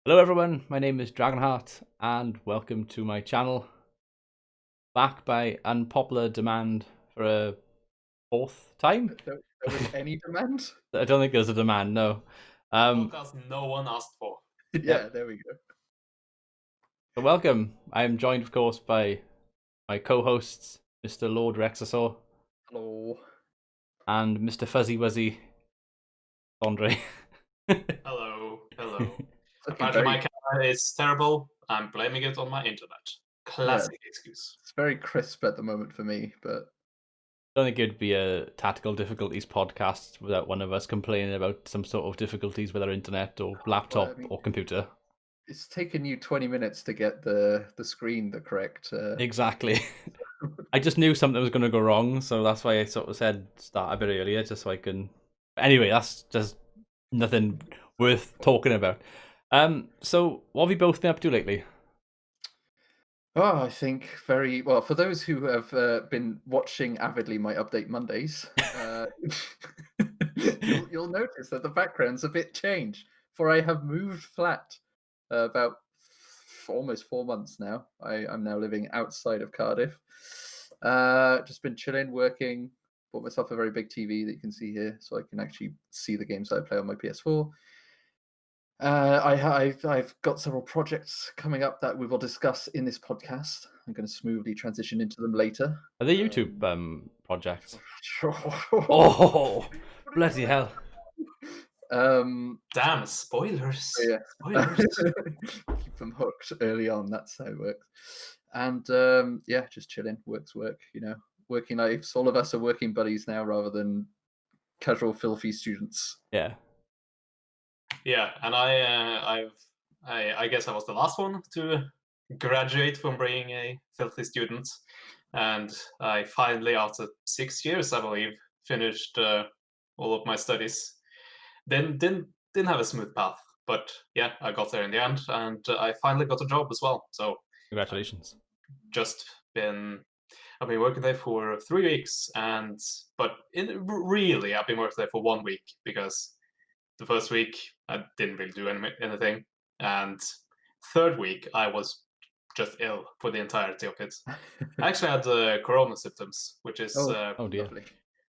Hello everyone, my name is Dragonheart and welcome to my channel. Back by unpopular demand for a fourth time? There was any demand? I don't think there's a demand, no. The podcast no one asked for. Yeah, Yep. there we go. So welcome. I am joined of course by my co-hosts, Mr. Lord Rexasaur Hello. and Mr. Fuzzy Wuzzy Andre. Hello. Looking Apparently very, my camera is terrible. I'm blaming it on my internet. Classic excuse. it's very crisp at the moment for me, but I don't think it'd be a tactical difficulties podcast without one of us complaining about some sort of difficulties with our internet or laptop or computer. it's taken you 20 minutes to get the screen the correct. Exactly. I just knew something was going to go wrong, so that's why I sort of said start a bit earlier, just so I can. Anyway, that's just nothing worth talking about. So what have you both been up to lately? Oh, I think very well. For those who have been watching avidly my Update Mondays, you'll notice that the background's a bit changed. For I have moved flat about almost 4 months now. I'm now living outside of Cardiff. Just been chilling, working. Bought myself a very big TV that you can see here, so I can actually see the games that I play on my PS4. I've got several projects coming up that we will discuss in this podcast. I'm going to smoothly transition into them later. Are they YouTube projects? Sure. Oh, bloody hell! Damn, spoilers. Yeah. Spoilers. Keep them hooked early on. That's how it works. And yeah, just chilling. Work's work. Working lives. All of us are working buddies now, rather than casual filthy students. Yeah. Yeah, and I guess I was the last one to graduate from being a filthy student. And I finally, after 6 years, I believe, finished all of my studies. Then didn't have a smooth path, but yeah, I got there in the end, and I finally got a job as well. So Congratulations. just I've been working there for 3 weeks, but really I've been working there for 1 week, because the first week I didn't really do anything, and third week I was just ill for the entirety of it. I actually had corona symptoms, which is Oh dear. Lovely.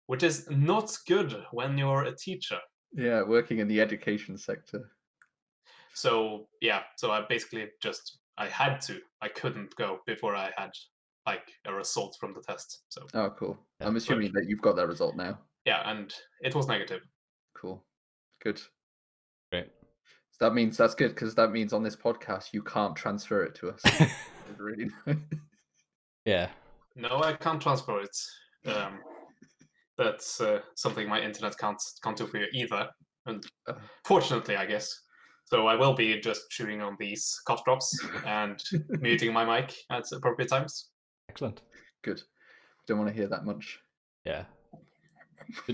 which is not good when you're a teacher. Yeah, working in the education sector. So yeah, so I basically I couldn't go before I had like a result from the test. So Oh, cool. Yeah, I'm assuming that you've got that result now. yeah, and it was negative. Cool. Good. Great. So that's good, because that means on this podcast you can't transfer it to us. Really. Yeah. No, I can't transfer it. That's something my internet can't do for you either. And fortunately, I guess. So I will be just chewing on these cough drops and muting my mic at appropriate times. Excellent. Good. Don't want to hear that much. Yeah.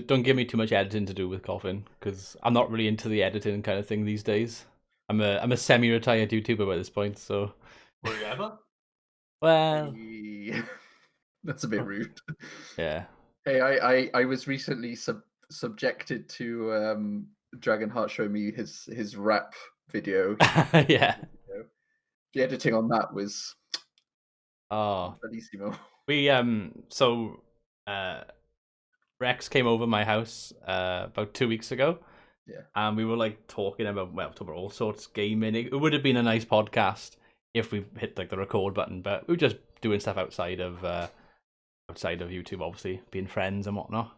Don't give me too much editing to do with coughing, because I'm not really into the editing kind of thing these days. I'm a semi-retired YouTuber by this point, so. Were you ever? Well. That's a bit rude. Yeah. Hey, I was recently subjected to Dragonheart showing me his rap video. Yeah. The editing on that was Oh. bellissimo. We Rex came over my house about 2 weeks ago. Yeah. And we were like talking about all sorts of gaming. It would have been a nice podcast if we hit like the record button, but we were just doing stuff outside of YouTube, obviously, being friends and whatnot.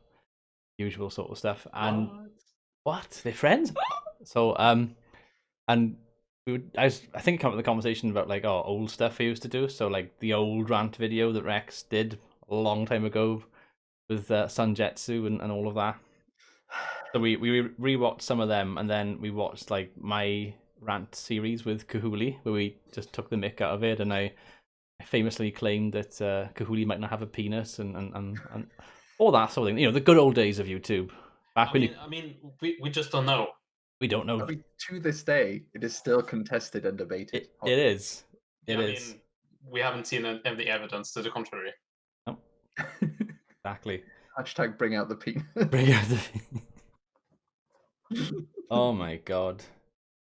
Usual sort of stuff. And what? They're friends? So and I think come up with the conversation about like old stuff we used to do. So like the old rant video that Rex did a long time ago with Sunjetsu and all of that. So we rewatched some of them, and then we watched like my rant series with Kahuli, where we just took the mick out of it, and I famously claimed that Kahuli might not have a penis and all that sort of thing. You know, the good old days of YouTube. We just don't know. We don't know. I mean, to this day, it is still contested and debated. It is. It I is. mean, we haven't seen any evidence to the contrary. No. Exactly. Hashtag bring out the penis. Bring out the. Oh my god.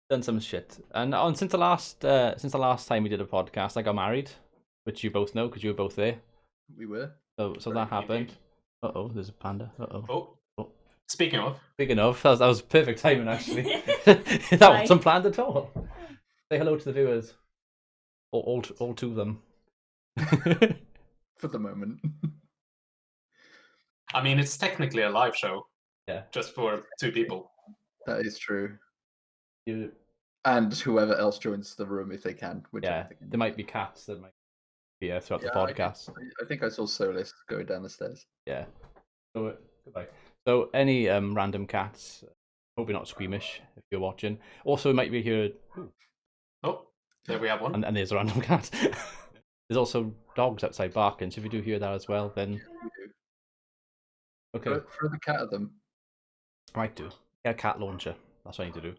done some shit. And since the last time we did a podcast, I got married, which you both know because you were both there. We were. So that happened. There's a panda. Oh. Speaking of, that was perfect timing actually. That wasn't planned at all. Say hello to the viewers. All two of them. For the moment. I mean, it's technically a live show. Yeah. Just for 2 people. That is true. You... And whoever else joins the room if they can. Yeah, there might be cats that might be here throughout the podcast. I think I saw Solus going down the stairs. Yeah. So goodbye. So any random cats, hope you're not squeamish if you're watching. Also, might be here. Ooh. Oh, there we have one. And there's a random cat. There's also dogs outside barking, so if you do hear that as well, then... We do. Okay. Throw the cat at them. Might do. Get a cat launcher. That's what I need to do.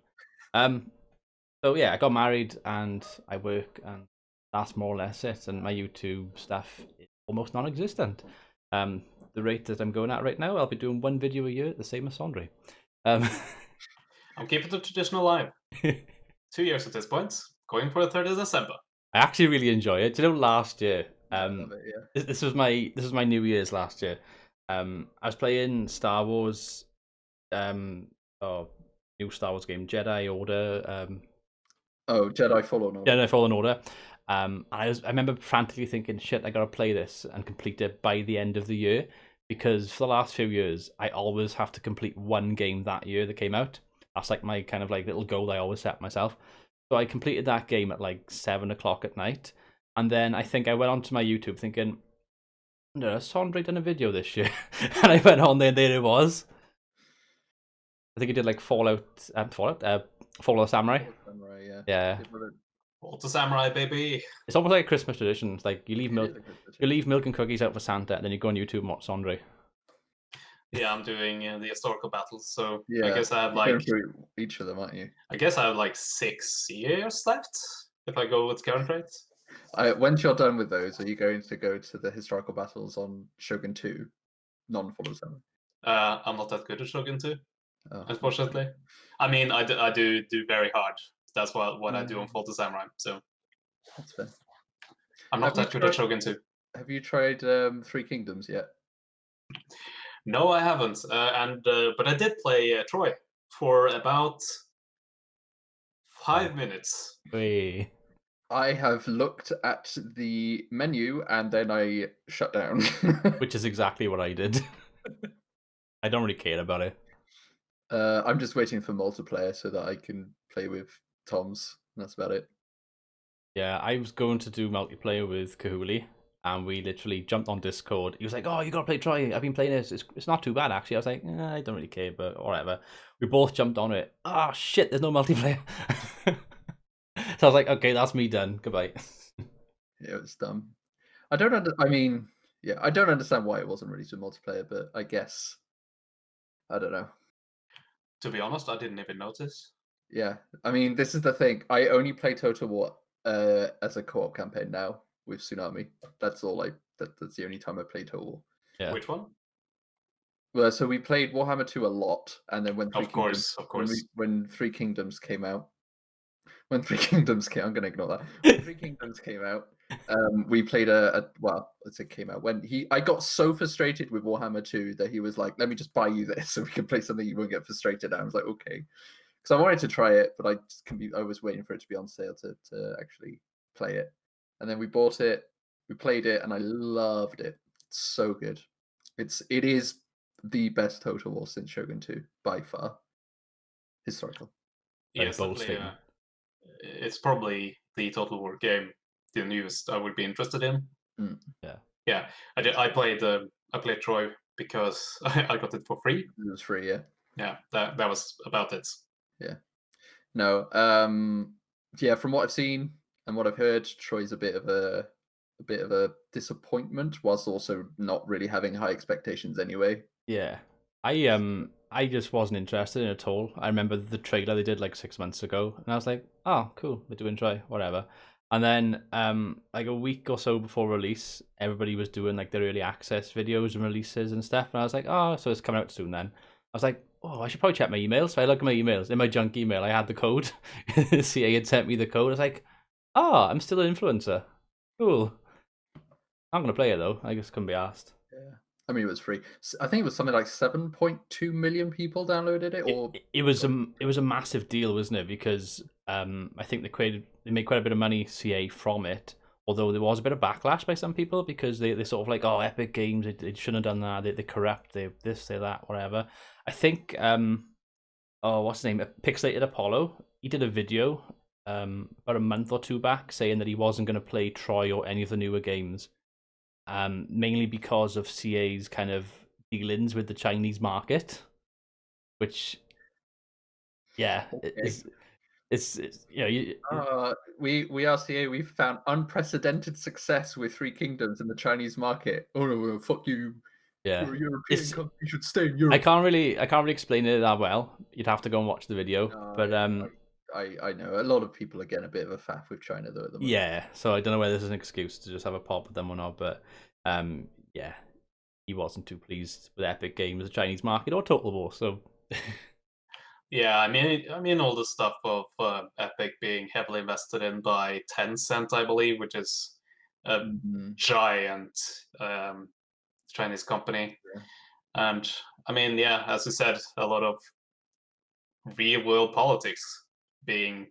So yeah, I got married and I work, and that's more or less it. And my YouTube stuff is almost non-existent. The rate that I'm going at right now, I'll be doing 1 video a year, the same as Sondre. I'm keeping the traditional line. 2 years at this point, going for the 3rd of December. I actually really enjoy it. Do you know, last year, I love it, yeah. this was my New Year's last year. I was playing Star Wars, new Star Wars game, Jedi Order. Jedi Fallen Order. Jedi Fallen Order. I remember frantically thinking, shit, I gotta play this and complete it by the end of the year, because for the last few years, I always have to complete 1 game that year that came out. That's like my kind of like little goal I always set myself. So I completed that game at like 7 o'clock at night, and then I think I went onto my YouTube thinking, no, has Sondre done a video this year? And I went on there, and there it was. I think he did like Fall of the Samurai. Samurai, Yeah. Fall the Samurai, baby. It's almost like a Christmas tradition. It's like you leave milk and cookies out for Santa, and then you go on YouTube and watch Sondre. Yeah, I'm doing the historical battles, so Yeah, I guess I have like each of them, aren't you? I guess I have like 6 years left if I go with current rates. Once you're done with those, are you going to go to the historical battles on Shogun 2, non-Fall of Samurai? I'm not that good at Shogun 2, Oh. unfortunately. I mean, I do very hard. That's what I do on Fall to Samurai, so That's fair. I'm not that good at Shogun 2. Have you tried Three Kingdoms yet? No, I haven't. But I did play Troy for about 5 minutes. Wait. I have looked at the menu and then I shut down. Which is exactly what I did. I don't really care about it. I'm just waiting for multiplayer so that I can play with Toms. That's about it. Yeah, I was going to do multiplayer with Kahuli, and we literally jumped on Discord. He was like, "Oh, you gotta play Troy. I've been playing this. It's not too bad actually." I was like, "I don't really care, but whatever." We both jumped on it. Oh shit, there's no multiplayer. So I was like, "Okay, that's me done. Goodbye." Yeah, it's dumb. I don't understand why it wasn't released with multiplayer, but I guess I don't know. To be honest, I didn't even notice. Yeah, I mean, this is the thing. I only play Total War as a co-op campaign now with Tsunami. That's all. That's the only time I play Total War. Yeah. Which one? Well, so we played Warhammer 2 a lot, and then when Of course. when Three Kingdoms came out, I'm going to ignore that. When Three Kingdoms came out, we played I got so frustrated with Warhammer 2 that he was like, "Let me just buy you this so we can play something you won't get frustrated at." I was like, "Okay," because I wanted to try it, but I was waiting for it to be on sale to actually play it. And then we bought it, we played it, and I loved it. It's so good. It is the best Total War since Shogun 2 by far. Historical. Yes, it's probably the Total War game, the newest I would be interested in. Yeah. I played Troy because I got it for free. It was free, yeah. Yeah, that was about it. Yeah. No. Yeah, from what I've seen and what I've heard, Troy's a bit of a disappointment, whilst also not really having high expectations anyway. Yeah. I just wasn't interested in it at all. I remember the trailer they did like 6 months ago, and I was like, "Oh, cool, they're doing Troy, whatever." And then, like a week or so before release, everybody was doing like their early access videos and releases and stuff, and I was like, "Oh, so it's coming out soon then." I was like, oh, I should probably check my emails. So I look at my emails. In my junk email, I had the code. CA had sent me the code. I was like, I'm still an influencer. Cool. I'm going to play it, though. I just couldn't be asked. Yeah. I mean, it was free. I think it was something like 7.2 million people downloaded it. Or It was a massive deal, wasn't it? Because I think they made quite a bit of money, CA, from it. Although there was a bit of backlash by some people because they sort of like, oh, Epic Games, they shouldn't have done that. They corrupt. They this, they that, whatever. I think what's his name? Pixelated Apollo. He did a video about a month or two back saying that he wasn't going to play Troy or any of the newer games, mainly because of CA's kind of dealings with the Chinese market, which, yeah, okay. it's we are CA. We've found unprecedented success with Three Kingdoms in the Chinese market. Oh no, fuck you. yeah. You're a European country. You should stay in Europe. I can't really explain it that well. You'd have to go and watch the video. But I know a lot of people are getting a bit of a faff with China though at the moment. Yeah, so I don't know whether this is an excuse to just have a pop with them or not. But yeah, he wasn't too pleased with Epic Games, the Chinese market, or Total War. So yeah, I mean all the stuff of Epic being heavily invested in by Tencent, I believe, which is a giant Chinese company. Yeah. And I mean, yeah, as you said, a lot of real world politics being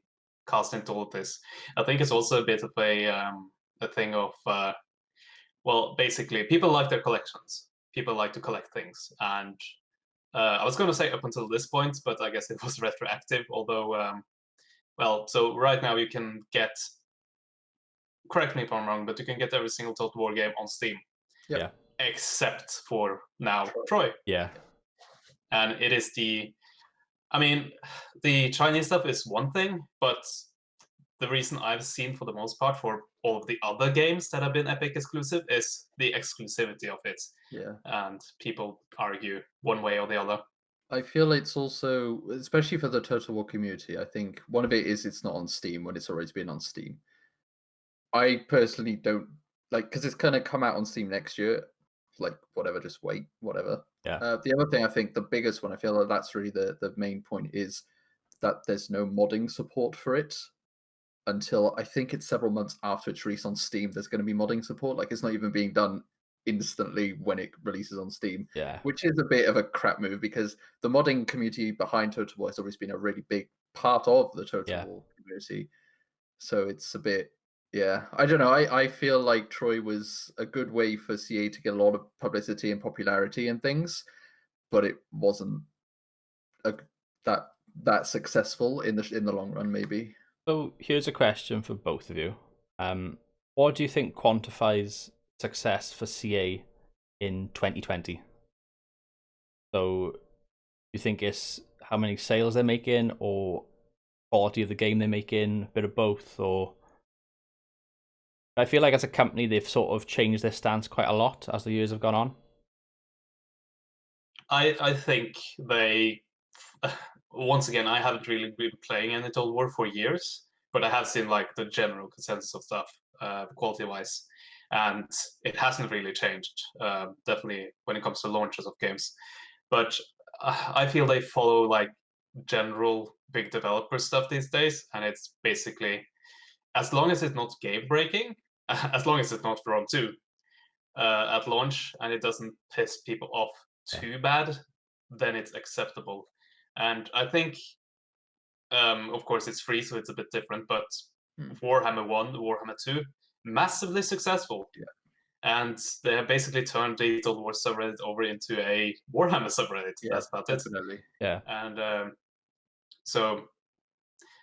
cast into all of this. I think it's also a bit of a thing of well, basically, people like their collections. People like to collect things, and I was going to say up until this point, but I guess it was retroactive. Although, well, so right now you can get. Correct me if I'm wrong, but you can get every single Total War game on Steam. yeah, Except for now Troy. Yeah. And it is I mean, the Chinese stuff is one thing, but the reason I've seen for the most part for all of the other games that have been Epic exclusive is the exclusivity of it. Yeah. And people argue one way or the other. I feel it's also, especially for the Total War community, I think one of it is it's not on Steam when it's always been on Steam. I personally don't like, because it's going to come out on Steam next year. Like, whatever, just wait, whatever. Yeah. The other thing, I think the biggest one, I feel like that's really the main point, is that there's no modding support for it until I think it's several months after it's released on Steam. There's going to be modding support. Like, it's not even being done instantly when it releases on Steam. Yeah. Which is a bit of a crap move, because the modding community behind Total War has always been a really big part of the Total War community. So it's a bit, yeah, I don't know. I feel like Troy was a good way for CA to get a lot of publicity and popularity and things, but it wasn't that successful in the long run, maybe. So here's a question for both of you. What do you think quantifies success for CA in 2020? So do you think it's how many sales they're making, or quality of the game they're making, a bit of both? Or I feel like as a company they've sort of changed their stance quite a lot as the years have gone on. I think they once again, I haven't really been playing any Total War for years, but I have seen like the general consensus of stuff, quality-wise, and it hasn't really changed. Definitely when it comes to launches of games, but I feel they follow like general big developer stuff these days, and it's basically as long as it's not game-breaking, as long as it's not Rome 2 at launch, and it doesn't piss people off too bad, then it's acceptable. And I think, of course, it's free, so it's a bit different. But Warhammer 1, Warhammer 2, massively successful. Yeah. And they have basically turned the Total War subreddit over into a Warhammer subreddit. Yeah, that's about definitely. it. Yeah. And so,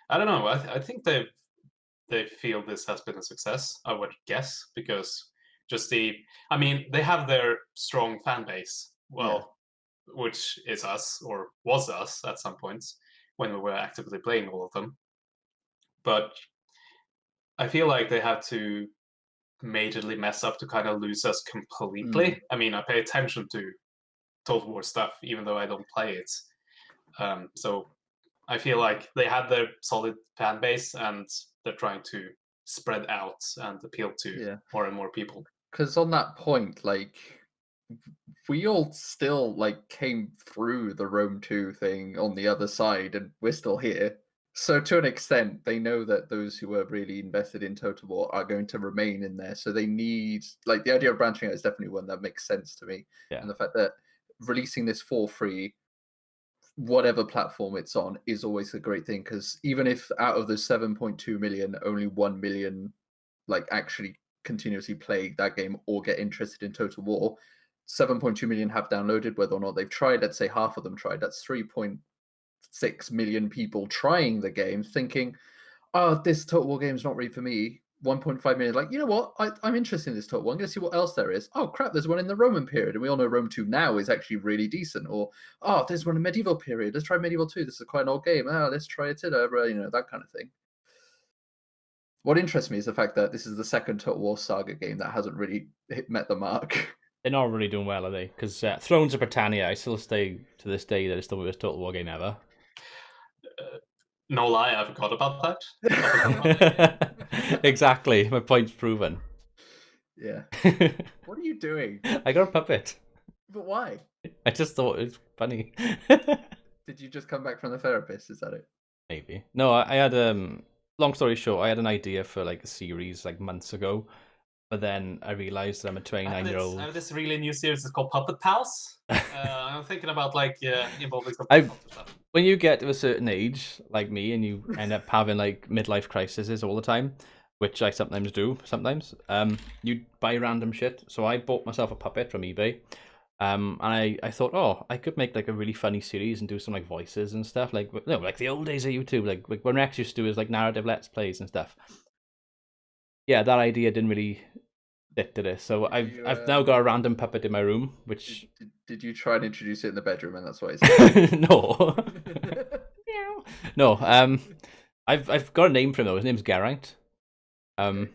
I don't know. I think they feel this has been a success, I would guess, because just they have their strong fan base. Well, which is us, or was us at some points when we were actively playing all of them. But I feel like they have to majorly mess up to kind of lose us completely. I mean, I pay attention to Total War stuff, even though I don't play it. So I feel like they had their solid fan base, and they're trying to spread out and appeal to more and more people. Because on that point, like, we all still like came through the Rome 2 thing on the other side, and we're still here. So to an extent, they know that those who are really invested in Total War are going to remain in there. So they need, like, the idea of branching out is definitely one that makes sense to me. Yeah. And the fact that releasing this for free, whatever platform it's on, is always a great thing, because even if out of the 7.2 million, only 1 million like actually continuously play that game or get interested in Total War, 7.2 million have downloaded, whether or not they've tried. Let's say half of them tried. That's 3.6 million people trying the game, thinking, oh, this Total War game is not really for me. 1.5 million, like, you know what? I'm interested in this Total War. I'm going to see what else there is. Oh, crap, there's one in the Roman period. And we all know Rome 2 now is actually really decent. Or, oh, there's one in Medieval period. Let's try Medieval 2. This is quite an old game. Oh, let's try it. That kind of thing. What interests me is the fact that this is the second Total War Saga game that hasn't really met the mark. They're not really doing well, are they? Because Thrones of Britannia, I still stay to this day that it's the worst Total War game ever. No lie, I forgot about that. Exactly, my point's proven. Yeah. What are you doing? I got a puppet. But why? I just thought it was funny. Did you just come back from the therapist? Is that it? Maybe. No, I had long story short, I had an idea for like a series like months ago, but then I realized I'm a 29-year-old. I have this really new series. It's called Puppet Pals. I'm thinking about like involving some stuff. When you get to a certain age, like me, and you end up having like midlife crises all the time, which I sometimes do. You buy random shit. So I bought myself a puppet from eBay. And I thought, oh, I could make like a really funny series and do some like voices and stuff, like like the old days of YouTube, like when Rex used to do his like narrative let's plays and stuff. Yeah, that idea didn't really fit to this, so I've now got a random puppet in my room. Which did you try and introduce it in the bedroom, and that's why it's no, no. I've got a name for him though. His name's Geraint. I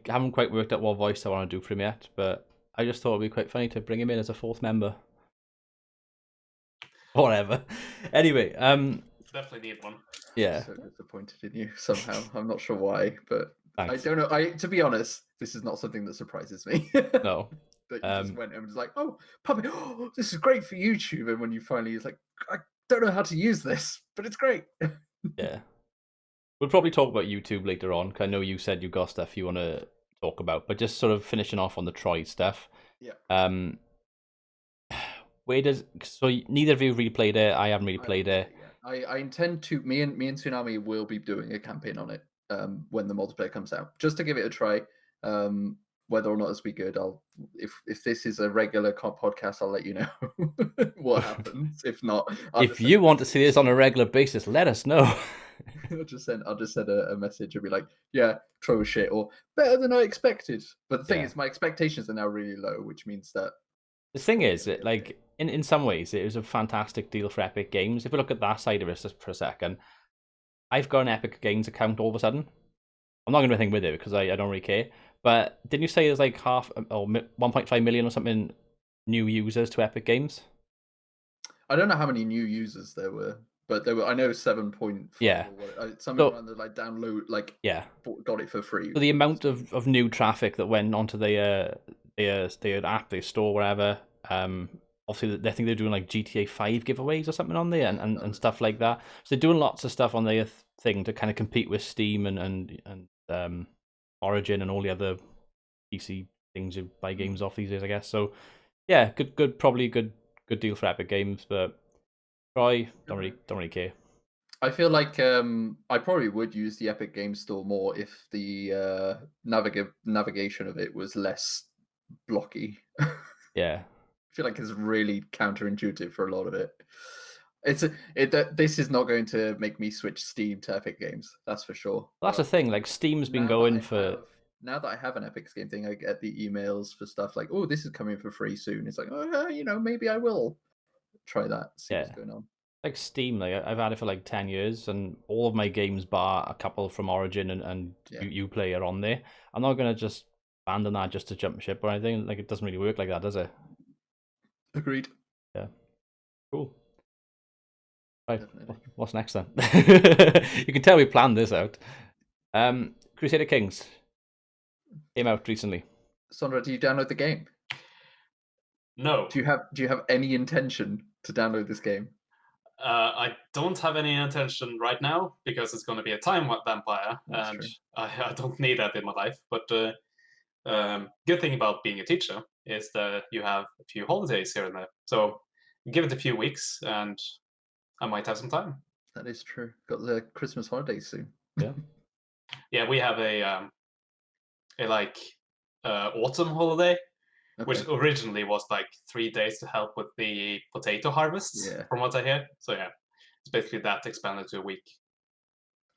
haven't quite worked out what voice I want to do for him yet, but I just thought it'd be quite funny to bring him in as a fourth member. Whatever. Anyway, definitely need one. Yeah. I'm so disappointed in you somehow. I'm not sure why, but Thanks. I don't know. To be honest, this is not something that surprises me. No. That you just went and was like, oh, puppet, oh, this is great for YouTube. And when you finally is like, I don't know how to use this, but it's great. Yeah. We'll probably talk about YouTube later on, because I know you said you got stuff you want to talk about, but just sort of finishing off on the Troy stuff. Yeah. So neither of you really played it. I haven't really played it. I intend to. Me and Tsunami will be doing a campaign on it when the multiplayer comes out, just to give it a try. Whether or not it's be good, if this is a regular podcast, I'll let you know what happens. If not, if you want to see this on a regular basis, let us know. I'll just send a message and be like, yeah, Troy was shit, or better than I expected. But the thing is, my expectations are now really low, which means that the thing is, like in some ways, it was a fantastic deal for Epic Games. If we look at that side of it just for a second, I've got an Epic Games account all of a sudden. I'm not going to do anything with it because I don't really care. But didn't you say there's like 1.5 million or something new users to Epic Games? I don't know how many new users there were, but there were. I know 7.5. Yeah, something around the like download, like got it for free. So the amount of new traffic that went onto their app, their store, wherever. Obviously, I think they're doing like GTA 5 giveaways or something on there, and stuff like that. So they're doing lots of stuff on their thing to kind of compete with Steam and Origin and all the other PC things you buy games off these days, I guess. So yeah, probably good deal for Epic Games, but Troy don't really care. I feel like I probably would use the Epic Games Store more if the navigation of it was less blocky. Yeah. I feel like it's really counterintuitive for a lot of it. This is not going to make me switch Steam to Epic Games. That's for sure. Well, that's the thing. Like Steam's been going for. Now that I have an Epic Game thing, I get the emails for stuff like, "Oh, this is coming for free soon." It's like, oh, maybe I will try that. See what's going on. Like Steam, like I've had it for like 10 years, and all of my games, bar a couple from Origin and Uplay, are on there. I'm not gonna just abandon that just to jump ship or anything. Like it doesn't really work like that, does it? Agreed. Yeah. Cool. Right. Definitely. What's next then? You can tell we planned this out. Crusader Kings came out recently. Sondra, do you download the game? No. Do you have any intention to download this game? I don't have any intention right now because it's going to be a time vampire, That's and true. I don't need that in my life. But good thing about being a teacher is that you have a few holidays here and there. So give it a few weeks, and I might have some time. That is true. Got the Christmas holidays soon. Yeah. Yeah, we have a like autumn holiday, which Okay. originally was like 3 days to help with the potato harvests, Yeah. from what I hear. So yeah, it's basically that expanded to a week.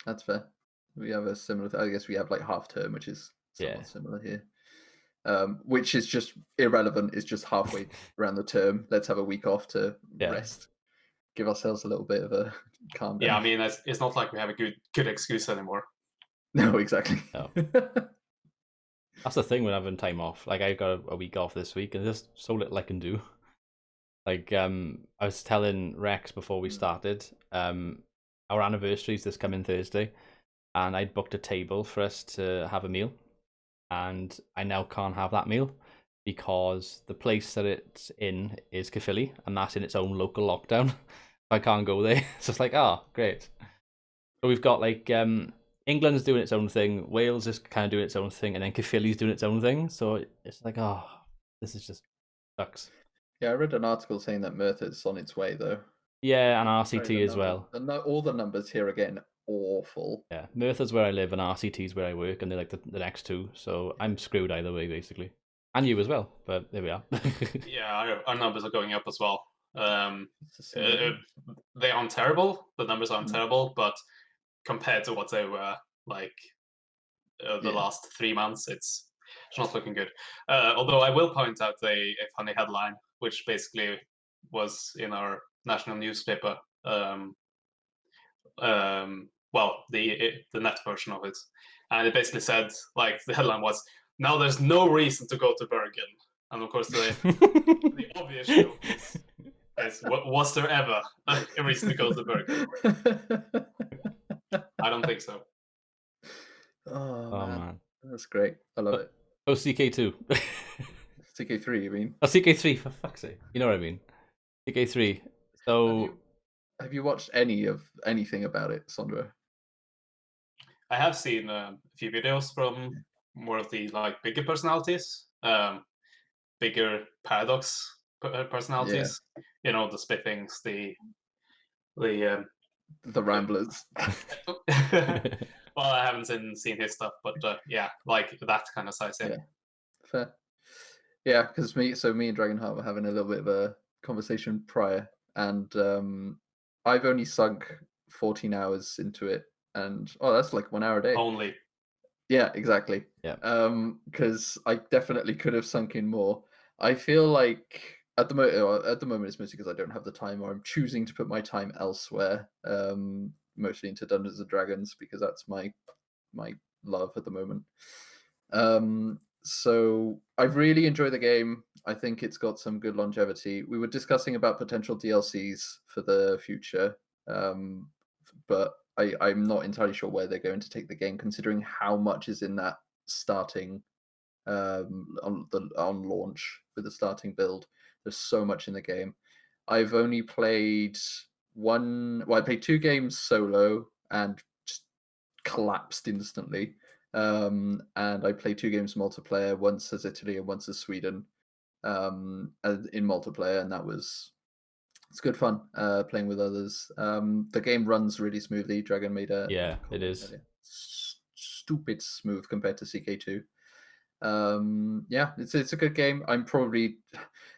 That's fair. We have a similar. I guess we have like half term, which is somewhat Yeah. similar here. Which is just irrelevant. It's just halfway around the term. Let's have a week off to Yeah. rest, give ourselves a little bit of a calm down. Yeah, I mean, it's not like we have a good excuse anymore. No, exactly. No. That's the thing when having time off. Like I got a week off this week, and there's so little I can do. Like I was telling Rex before we started, our anniversary's this coming Thursday, and I'd booked a table for us to have a meal, and I now can't have that meal because the place that it's in is Caerphilly, and that's in its own local lockdown. I can't go there. So it's like, oh, great. So we've got like England's doing its own thing, Wales is kind of doing its own thing, and then Caerphilly's doing its own thing. So it's like, oh, this is just sucks. Yeah, I read an article saying that Merthyr's on its way, though. Yeah, and Sorry, RCT as well. All the numbers here are getting awful. Yeah, Merthyr's where I live, and RCT's where I work, and they're like the next two. So I'm screwed either way, basically. And you as well, but there we are. Yeah, our numbers are going up as well. It's a similar- They aren't terrible. The numbers aren't Mm. terrible, but compared to what they were like the Yeah. last 3 months, it's not looking good. Although I will point out a funny headline, which basically was in our national newspaper. Well, the net version of it, and it basically said, like, the headline was, "Now there's no reason to go to Bergen," and of course the obvious joke is was there ever a reason to go to Bergen? I don't think so. Oh, Oh man. man. That's great. I love it. Oh, CK2. CK3, you mean? Oh, CK3, for fuck's sake. You know what I mean. CK3. So Have you watched anything about it, Sondra? I have seen a few videos from more of the like bigger personalities, bigger paradox personalities. You know, the Spiffings, the The Ramblers. well, I haven't seen his stuff, but yeah, like that kind of size. Yeah. Fair. Yeah, because me and Dragonheart were having a little bit of a conversation prior, and I've only sunk 14 hours into it, and that's like 1 hour a day. Only. Yeah, exactly. Yeah. Because I definitely could have sunk in more. I feel like at the moment it's mostly because I don't have the time, or I'm choosing to put my time elsewhere. Mostly into Dungeons and Dragons because that's my love at the moment. So I really enjoy the game. I think it's got some good longevity. We were discussing about potential DLCs for the future, but I'm not entirely sure where they're going to take the game, considering how much is in that starting on launch with the starting build. There's so much in the game. I've only played I played 2 games solo and just collapsed instantly. And I played 2 games multiplayer, once as Italy and once as Sweden, in multiplayer, and it's good fun playing with others. The game runs really smoothly. Dragon made a Yeah, it is. Stupid smooth compared to CK2. Yeah, it's a good game.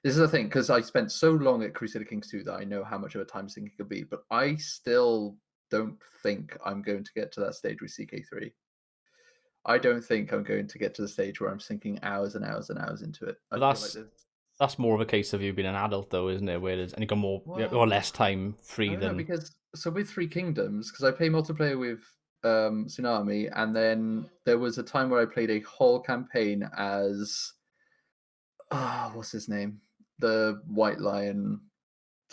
This is the thing, because I spent so long at Crusader Kings 2 that I know how much of a time sink it could be, but I still don't think I'm going to get to that stage with CK3. I don't think I'm going to get to the stage where I'm sinking hours and hours and hours into it. That's more of a case of you being an adult, though, isn't it? Whereas, and you got more or less time free than. Because with Three Kingdoms, because I play multiplayer with Tsunami, and then there was a time where I played a whole campaign as what's his name? The White Lion,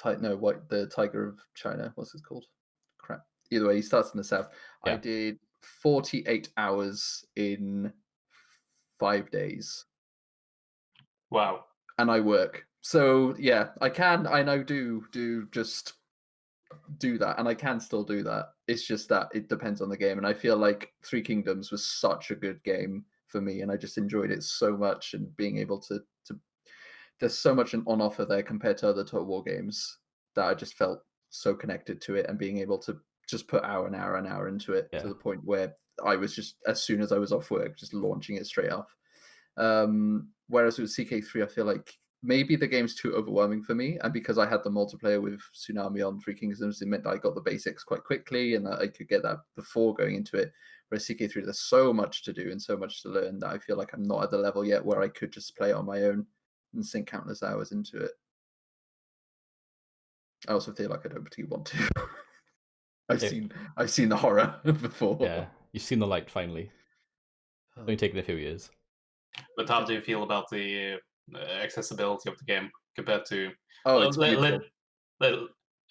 the Tiger of China. What's it called? Crap. Either way, he starts in the south. Yeah. I did 48 hours in 5 days. Wow. And I work, So yeah, I now do just do that, and I can still do that. It's just that it depends on the game, and I feel like Three Kingdoms was such a good game for me, and I just enjoyed it so much, and being able to there's so much on offer there compared to other Total War games that I just felt so connected to it, and being able to just put hour and hour and hour into it to Yeah. the point where I was just, as soon as I was off work, just launching it straight off. Whereas with CK3, I feel like maybe the game's too overwhelming for me, and because I had the multiplayer with Tsunami on Three Kingdoms, it meant that I got the basics quite quickly, and that I could get that before going into it. Whereas CK3, there's so much to do and so much to learn that I feel like I'm not at the level yet where I could just play on my own and sink countless hours into it. I also feel like I don't particularly want to. I've seen the horror before. Yeah, you've seen the light finally. It's only taken a few years. But how do you feel about the accessibility of the game compared to? Oh, it's beautiful.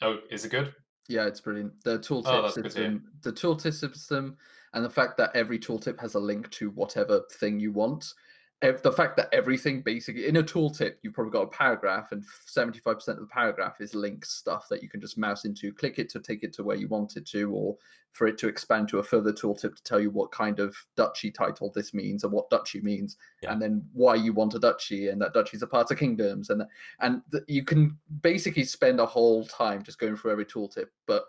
Oh, is it good? Yeah, it's brilliant. The Oh, tooltip that's good to hear. system, and the fact that every tooltip has a link to whatever thing you want. The fact that everything basically in a tooltip, you've probably got a paragraph, and 75% of the paragraph is links stuff that you can just mouse into, click it to take it to where you want it to, or for it to expand to a further tooltip to tell you what kind of duchy title this means and what duchy means, Yeah. and then why you want a duchy, and that duchies are part of kingdoms, and you can basically spend a whole time just going through every tooltip. But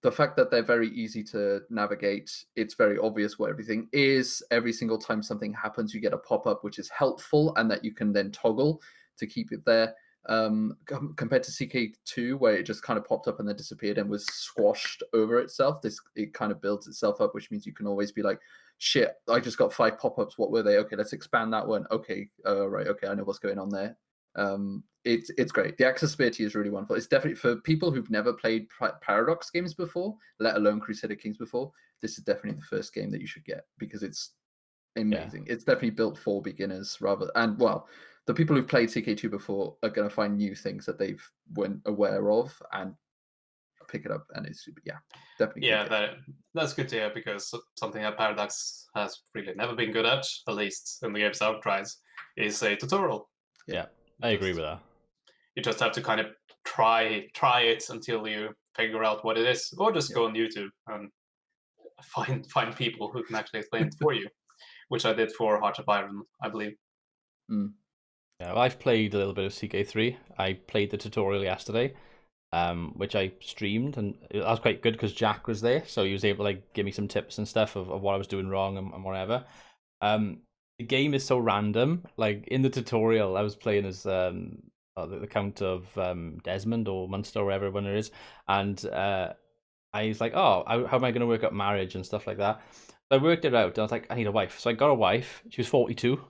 the fact that they're very easy to navigate, it's very obvious what everything is. Every single time something happens, you get a pop-up which is helpful, and that you can then toggle to keep it there. Compared to CK2, where it just kind of popped up and then disappeared and was squashed over itself, it kind of builds itself up, which means you can always be like, shit, I just got 5 pop-ups. What were they? Okay, let's expand that one. Okay, right, okay, I know what's going on there. It's great. The accessibility is really wonderful. It's definitely for people who've never played Paradox games before, let alone Crusader Kings before. This is definitely the first game that you should get, because it's amazing. It's definitely built for beginners the people who've played CK2 before are going to find new things that they've weren't aware of and pick it up, and it's definitely that's good to hear, because something that Paradox has really never been good at least in the games I've tried, is a tutorial. Yeah, I agree with that. You just have to kind of try it until you figure out what it is, or just go on YouTube and find people who can actually explain it for you, which I did for Heart of Iron, I believe. Yeah, well, I've played a little bit of CK3. I played the tutorial yesterday, which I streamed, and that was quite good because Jack was there, so he was able to like give me some tips and stuff of what I was doing wrong and whatever. The game is so random. Like in the tutorial, I was playing as the Count of Desmond or Munster or whatever one it is, and I was like, oh, how am I going to work up marriage and stuff like that? So I worked it out, and I was like, I need a wife. So I got a wife. She was 42.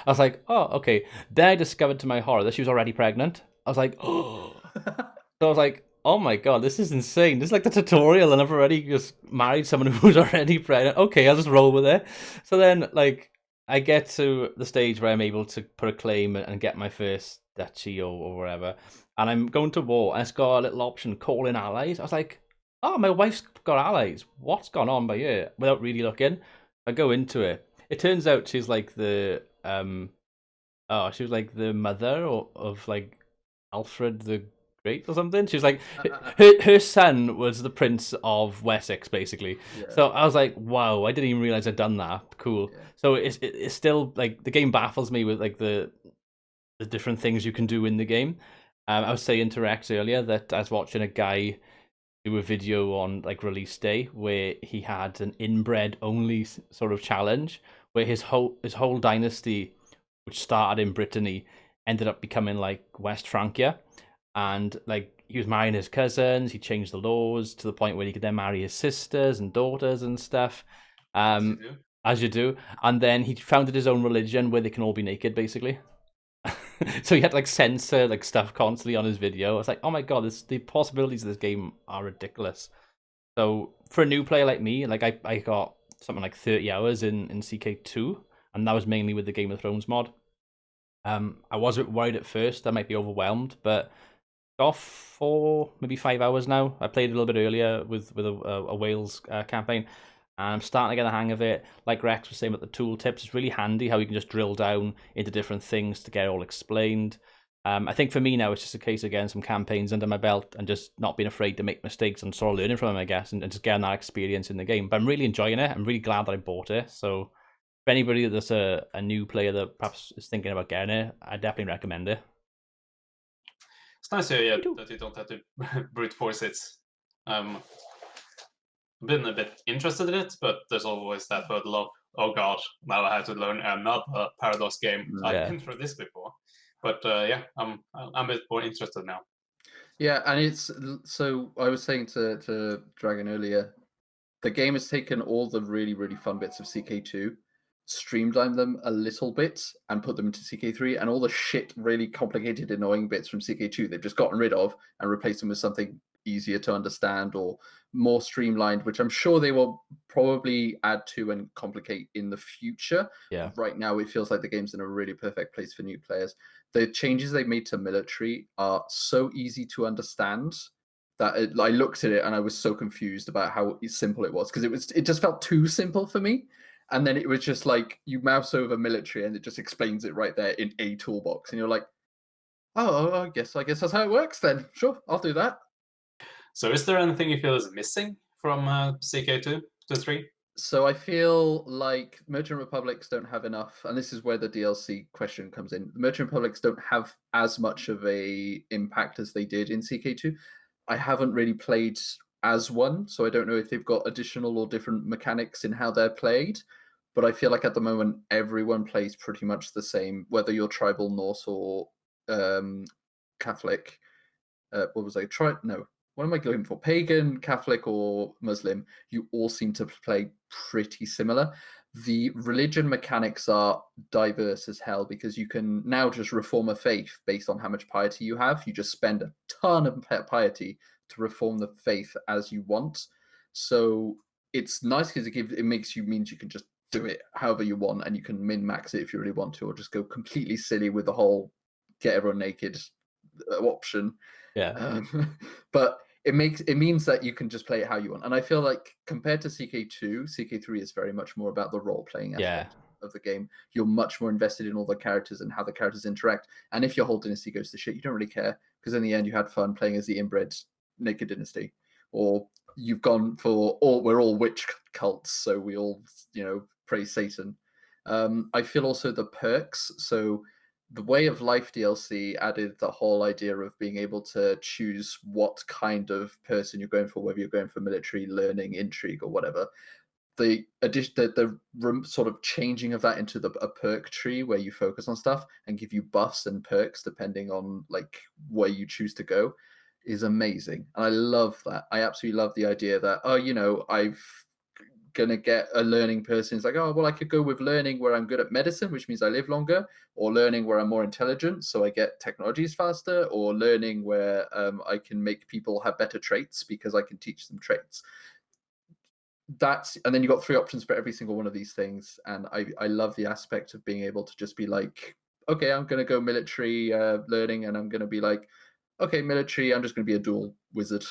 I was like, oh, okay. Then I discovered to my horror that she was already pregnant. I was like, oh. So I was like, oh my god, this is insane. This is like the tutorial, and I've already just married someone who's already pregnant. Okay, I'll just roll with it. So then, like, I get to the stage where I'm able to put a claim and get my first duchy or whatever, and I'm going to war, and it's got a little option, call in allies. I was like, oh, my wife's got allies. What's gone on by here? Without really looking, I go into it. It turns out she's like the she was like the mother of like Alfred the Great or something. She was like her son was the Prince of Wessex, basically. Yeah. So I was like, wow, I didn't even realize I'd done that. Cool. Yeah. So it's still like the game baffles me with like the different things you can do in the game. I was saying to Rex earlier that I was watching a guy do a video on like release day where he had an inbred only sort of challenge where his whole dynasty, which started in Brittany, ended up becoming like West Francia, and like he was marrying his cousins. He changed the laws to the point where he could then marry his sisters and daughters and stuff. As you do, and then he founded his own religion where they can all be naked, basically. So he had to like censor like stuff constantly on his video. I was like, oh my god, the possibilities of this game are ridiculous. So for a new player like me, like I got something like 30 hours in CK2, and that was mainly with the Game of Thrones mod. I was a bit worried at first I might be overwhelmed, but got 4, maybe 5 hours now. I played a little bit earlier with a Wales campaign, and I'm starting to get the hang of it. Like Rex was saying about the tool tips, it's really handy how you can just drill down into different things to get it all explained. I think for me now, it's just a case of getting some campaigns under my belt and just not being afraid to make mistakes and sort of learning from them, I guess, and just getting that experience in the game. But I'm really enjoying it. I'm really glad that I bought it. So if anybody that's a new player that perhaps is thinking about getting it, I definitely recommend it. It's nice to hear that you don't have to brute force it. I've been a bit interested in it, but there's always that hurdle of, oh god, now I have to learn another Paradox game. I've been through this before. But yeah, I'm a bit more interested now. Yeah, and it's so I was saying to Dragon earlier, the game has taken all the really, really fun bits of CK2, streamlined them a little bit, and put them into CK3, and all the shit, really complicated, annoying bits from CK2 they've just gotten rid of and replaced them with something easier to understand or more streamlined, which I'm sure they will probably add to and complicate in the future. Yeah. Right now, it feels like the game's in a really perfect place for new players. The changes they made to military are so easy to understand that I looked at it and I was so confused about how simple it was, because it just felt too simple for me. And then it was just like you mouse over military and it just explains it right there in a toolbox, and you're like, oh, I guess that's how it works then. Sure, I'll do that. So is there anything you feel is missing from CK2 to 3? So I feel like Merchant Republics don't have enough, and this is where the DLC question comes in. The Merchant Republics don't have as much of a impact as they did in CK2. I haven't really played as one, so I don't know if they've got additional or different mechanics in how they're played. But I feel like at the moment everyone plays pretty much the same, whether you're tribal, Norse, or Catholic. What was I? No, what am I going for? Pagan, Catholic, or Muslim? You all seem to play pretty similar. The religion mechanics are diverse as hell, because you can now just reform a faith based on how much piety you have. You just spend a ton of piety to reform the faith as you want. So it's nice because it means you can just do it however you want, and you can min max it if you really want to, or just go completely silly with the whole get everyone naked option. Yeah. But it means that you can just play it how you want. And I feel like compared to CK2, CK3 is very much more about the role playing aspect of the game. You're much more invested in all the characters and how the characters interact. And if your whole dynasty goes to shit, you don't really care, because in the end you had fun playing as the inbred naked dynasty, or you've gone for we're all witch cults, so we all praise Satan. I feel also the perks. So the Way of Life DLC added the whole idea of being able to choose what kind of person you're going for, whether you're going for military, learning, intrigue, or whatever. The addition, the sort of changing of that into a perk tree where you focus on stuff and give you buffs and perks depending on like where you choose to go, is amazing. And I love that. I absolutely love the idea that, I've gonna get a learning person. It's like, oh well, I could go with learning where I'm good at medicine, which means I live longer, or learning where I'm more intelligent, so I get technologies faster, or learning where I can make people have better traits because I can teach them traits. And then you've got 3 options for every single one of these things, and I love the aspect of being able to just be like, okay, I'm gonna go military learning, and I'm gonna be like, okay, military, I'm just gonna be a dual wizard.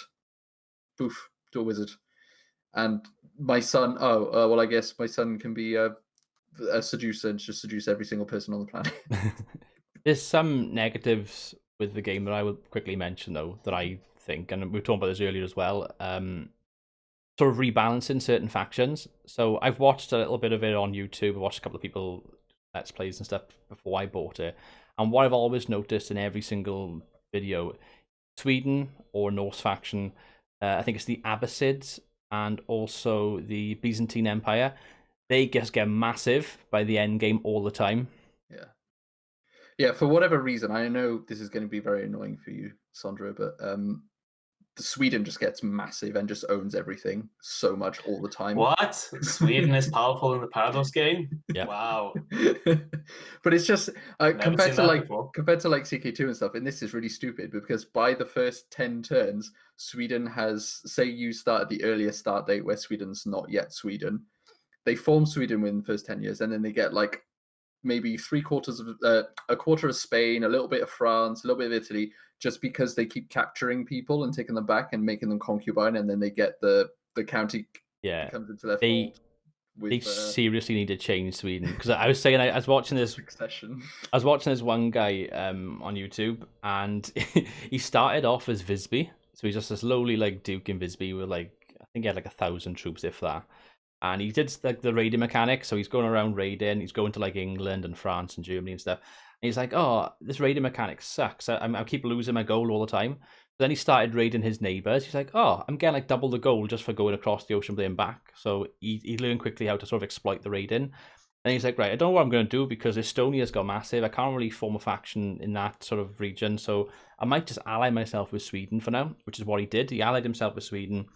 Poof, dual wizard. And my son, well, I guess my son can be a seducer and just seduce every single person on the planet. There's some negatives with the game that I would quickly mention, though, that I think, and we were talking about this earlier as well, sort of rebalancing certain factions. So I've watched a little bit of it on YouTube. I watched a couple of people Let's Plays and stuff before I bought it. And what I've always noticed in every single video, Sweden or Norse faction, I think it's the Abbasids and also the Byzantine Empire, they just get massive by the end game all the time. Yeah, for whatever reason, I know this is going to be very annoying for you, Sandra, but Sweden just gets massive and just owns everything so much all the time. What? Sweden is powerful in the Paradox game? Yeah. Wow. But it's just compared to before. CK2 and stuff, and this is really stupid because by the first 10 turns, Sweden has, say you start at the earliest start date where Sweden's not yet Sweden, they form Sweden within the first 10 years, and then they get like maybe a quarter of Spain, a little bit of France, a little bit of Italy, just because they keep capturing people and taking them back and making them concubine, and then they get the county comes into their fold They with seriously need to change Sweden, because I was saying I was watching this. Succession. I was watching this one guy on YouTube, and he started off as Visby, so he's just this lowly like Duke in Visby with like I think he had like 1,000 troops, if that. And he did like the raiding mechanic, so he's going around raiding. He's going to like England and France and Germany and stuff. And he's like, "Oh, this raiding mechanic sucks. I keep losing my gold all the time." Then he started raiding his neighbors. He's like, "Oh, I'm getting like double the gold just for going across the ocean blade and back." So he learned quickly how to sort of exploit the raiding. And he's like, "Right, I don't know what I'm going to do because Estonia's got massive. I can't really form a faction in that sort of region, so I might just ally myself with Sweden for now," which is what he did. He allied himself with Sweden.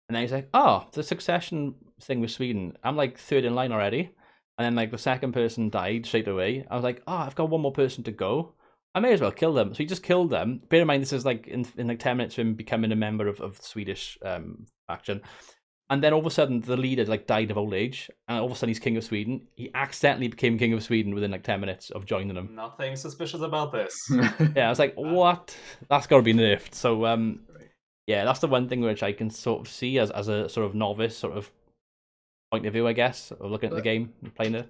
And then he's like, "Oh, the succession thing with Sweden, I'm like third in line already." And then like the second person died straight away. I was like, "Oh, I've got one more person to go. I may as well kill them." So he just killed them. Bear in mind, this is like in like 10 minutes of him becoming a member of the Swedish faction. And then all of a sudden, the leader like died of old age, and all of a sudden he's king of Sweden. He accidentally became king of Sweden within like 10 minutes of joining them. Nothing suspicious about this. Yeah, I was like, what? That's got to be nerfed. So yeah, that's the one thing which I can sort of see as a sort of novice sort of point of view, I guess, of looking at the game and playing it.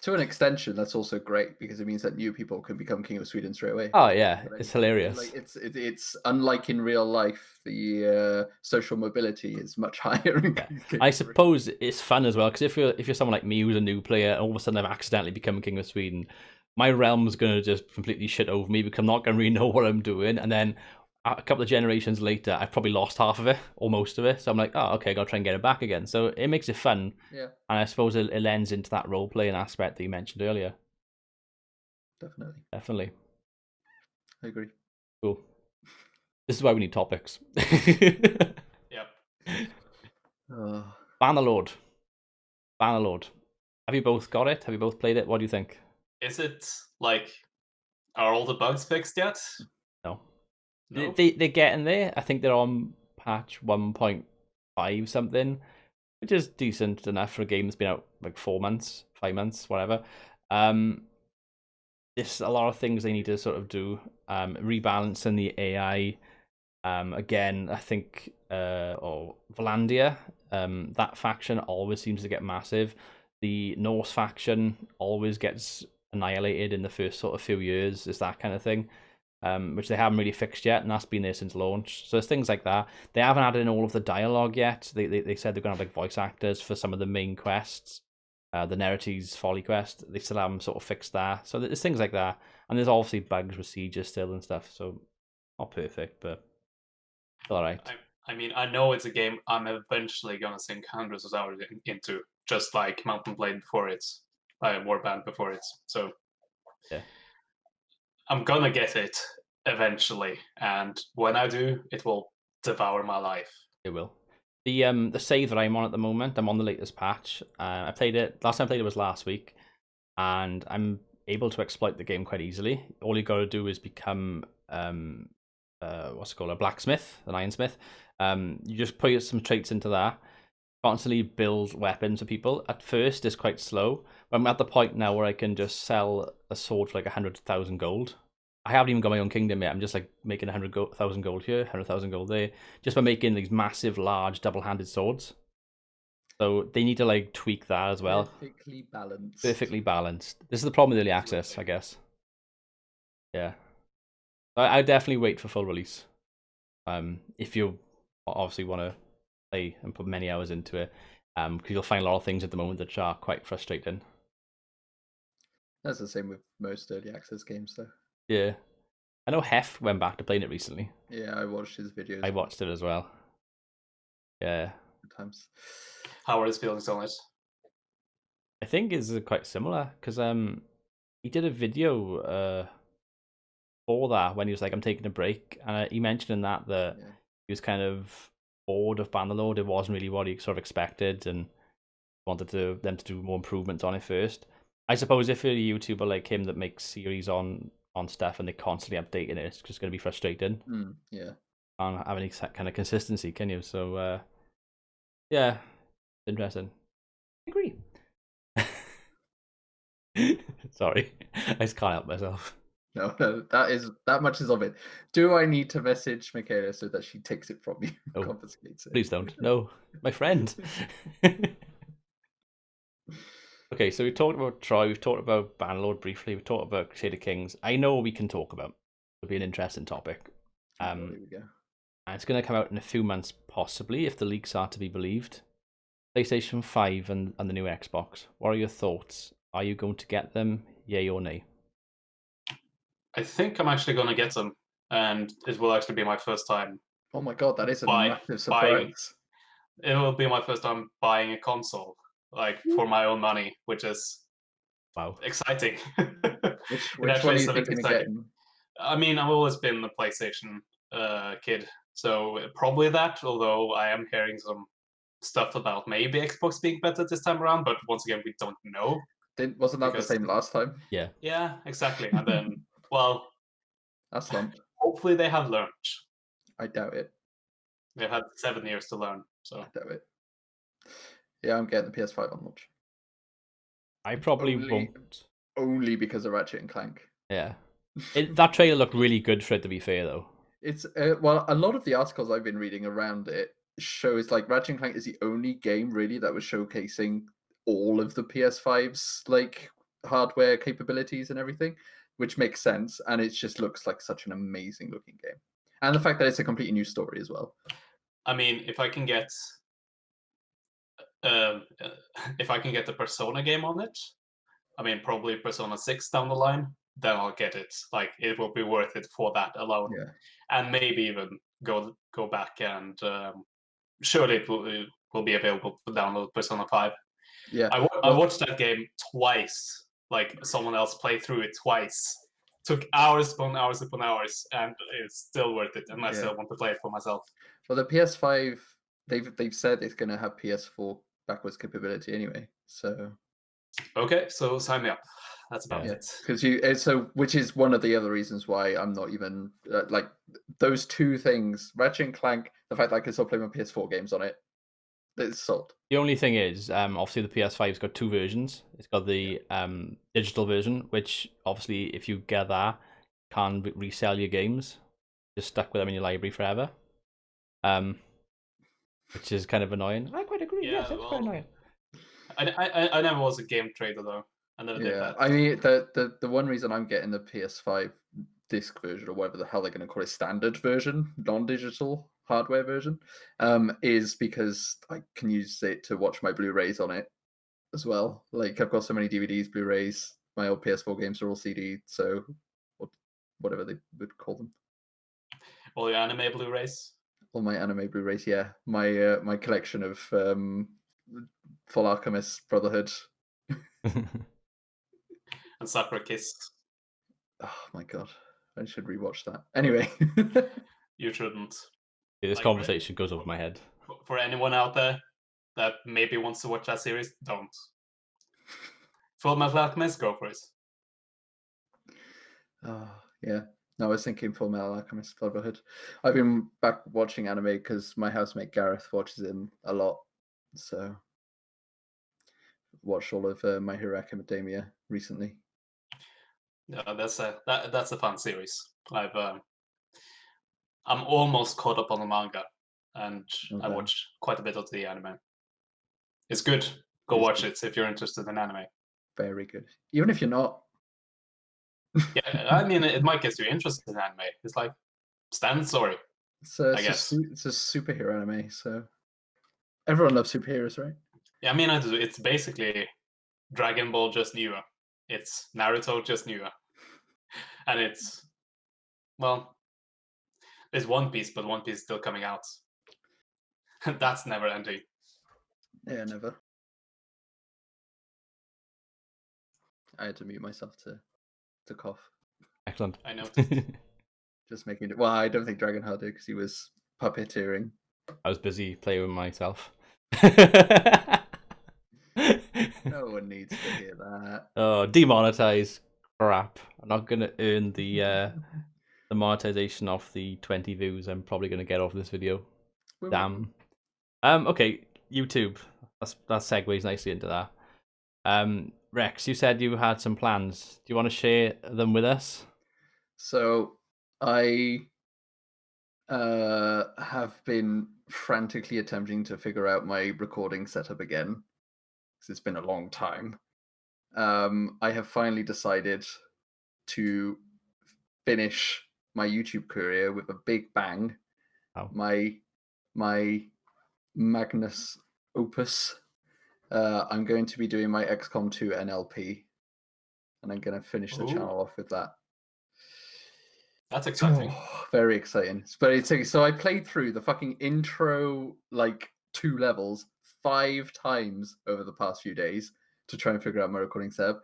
To an extension, that's also great because it means that new people can become king of Sweden straight away. Oh yeah, it's hilarious. Like it's unlike in real life. The social mobility is much higher. Yeah. I suppose it's fun as well because if you're someone like me who's a new player, and all of a sudden I've accidentally become king of Sweden, my realm's gonna just completely shit over me because I'm not gonna really know what I'm doing, and then a couple of generations later, I've probably lost half of it or most of it. So I'm like, oh, okay, I gotta try and get it back again. So it makes it fun. Yeah. And I suppose it lends into that role playing aspect that you mentioned earlier. Definitely. I agree. Cool. This is why we need topics. Yep. Bannerlord. Have you both got it? Have you both played it? What do you think? Is it like, are all the bugs fixed yet? No. No? They're getting there. I think they're on patch 1.5 something, which is decent enough for a game that's been out like 4 months, 5 months, whatever. There's a lot of things they need to sort of do. Rebalancing the AI. Again, I think Valandia, that faction always seems to get massive. The Norse faction always gets annihilated in the first sort of few years. Is that kind of thing. Which they haven't really fixed yet, and that's been there since launch. So there's things like that. They haven't added in all of the dialogue yet. They said they're going to have like voice actors for some of the main quests. The Nerites Folly quest, they still haven't sort of fixed that. So there's things like that. And there's obviously bugs with sieges still and stuff. So not perfect, but still alright. I mean, I know it's a game I'm eventually going to sink hundreds of hours into, just like Mountain Blade before it's Warband before it's. So yeah. I'm gonna get it eventually, and when I do, it will devour my life. It will. The save that I'm on at the moment, I'm on the latest patch. I played it last time I played it was last week, and I'm able to exploit the game quite easily. All you got to do is become what's it called, a blacksmith, an ironsmith. You just put some traits into that. Constantly build weapons for people. At first, it's quite slow. But I'm at the point now where I can just sell a sword for like 100,000 gold. I haven't even got my own kingdom yet. I'm just like making 100,000 gold here, 100,000 gold there, just by making these massive, large, double-handed swords. So they need to like tweak that as well. Perfectly balanced. Perfectly balanced. This is the problem with early access, I guess. Yeah. I definitely wait for full release. If you obviously want to play and put many hours into it, because you'll find a lot of things at the moment that are quite frustrating. That's the same with most early access games, though. Yeah, I know Hef went back to playing it recently. Yeah, I watched his videos. I watched it as well. Yeah. Times. How are his feelings on it? I think it's quite similar because he did a video for that when he was like, "I'm taking a break," and he mentioned in that he was kind of bored of Bannerlord. It wasn't really what he sort of expected, and wanted them to do more improvements on it first. I suppose if you're a YouTuber like him that makes series on stuff and they're constantly updating it, it's just going to be frustrating. Yeah. Can't have any kind of consistency, can you? So yeah, interesting. I agree. Sorry, I just can't help myself. No, that much is of it. Do I need to message Michaela so that she takes it from you, Oh, confiscates it? Please don't. No, my friend. Okay, so we've talked about Troy, we've talked about Bannerlord briefly, we've talked about Crusader Kings. I know we can talk about. It'll be an interesting topic. Oh, God, here we go. And it's going to come out in a few months, possibly, if the leaks are to be believed. PlayStation 5 and the new Xbox. What are your thoughts? Are you going to get them, yay or nay? I think I'm actually going to get them, and it will actually be my first time Oh my God, that is a Buy- massive buying- surprise. It will be my first time buying a console, like for my own money, which is Wow. exciting. Which It actually one are is you a bit thinking of exciting. getting? I mean, I've always been a PlayStation kid, so probably that. Although I am hearing some stuff about maybe Xbox being better this time around, but once again, we don't know. Wasn't that Because- the same last time? Yeah. Yeah, exactly. And then, well, That slumped. hopefully they have learned. I doubt it. They've had 7 years to learn. So I doubt it. Yeah, I'm getting the PS5 on launch. I probably Only- won't. Only because of Ratchet and Clank. Yeah. That trailer looked really good for it, to be fair, though. It's well, a lot of the articles I've been reading around it shows like Ratchet and Clank is the only game really that was showcasing all of the PS5's like hardware capabilities and everything, which makes sense, and it just looks like such an amazing looking game. And the fact that it's a completely new story as well. I mean, if I can get uh, if I can get the Persona game on it, I mean probably Persona 6 down the line, then I'll get it. Like it will be worth it for that alone, Yeah. and maybe even go back and surely it will be available to download Persona 5. Yeah. I watched that game twice. Like someone else played through it twice. Took hours upon hours upon hours, and it's still worth it. And I still want to play it for myself. Well, the PS5 they've said it's going to have PS4 backwards capability anyway. So Okay, so sign me up. That's about Yeah. it. because which is one of the other reasons why I'm not even like those two things, Ratchet and Clank, the fact that I can still play my PS4 games on it, it's sold. The only thing is, obviously the PS5's got two versions. It's got the digital version, which obviously if you get that, you can't resell your games. Just stuck with them in your library forever. Which is kind of annoying. I quite agree. Yeah, Yes, it's well, quite annoying. I never was a game trader though. I never did that. I mean the one reason I'm getting the PS5 disc version or whatever the hell they're going to call it, standard version, non-digital hardware version, is because I can use it to watch my Blu-rays on it as well. Like I've got so many DVDs, Blu-rays. My old PS4 games are all CD, so whatever they would call them. All your anime Blu-rays. All my anime Blu-rays, yeah. My my collection of Full Alchemist Brotherhood. And Sakura Kiss. Oh my god, I should rewatch that. Anyway, You shouldn't. This Like, conversation goes over my head. For anyone out there that maybe wants to watch that series, don't. Full Metal Alchemist, go for it. oh yeah. No, I was thinking Full Metal Alchemist Brotherhood. I've been back watching anime because my housemate Gareth watches him a lot, so watched all of My Hero Academia recently. Yeah, that's a fun series. I'm almost caught up on the manga, and I Okay. watched quite a bit of the anime. It's good. Go It's watch good. it if you're interested in anime. Very good. Even if you're not. Yeah, I mean, it might get you interested in anime. It's like standard story. I guess. It's a superhero anime, so everyone loves superheroes, right? Yeah, I mean, it's basically Dragon Ball just newer. It's Naruto just newer, and it's One Piece, but One Piece is still coming out. That's never ending. Yeah, never. I had to mute myself to cough. Excellent. I noticed. Just making it. Well, I don't think Dragonheart did because he was puppeteering. I was busy playing with myself. No one needs to hear that. Oh, demonetize. Crap. I'm not gonna earn the monetization off the 20 views I'm probably gonna get off this video. Damn. Okay, YouTube. That segues nicely into that. Rex, you said you had some plans. Do you want to share them with us? So I have been frantically attempting to figure out my recording setup again because it's been a long time. I have finally decided to finish my YouTube career with a big bang. Wow. My Magnus opus. I'm going to be doing my XCOM 2 NLP, and I'm going to finish the channel off with that. That's exciting. Very exciting. But so I played through the fucking intro, like 2 levels, 5 times over the past few days to try and figure out my recording setup.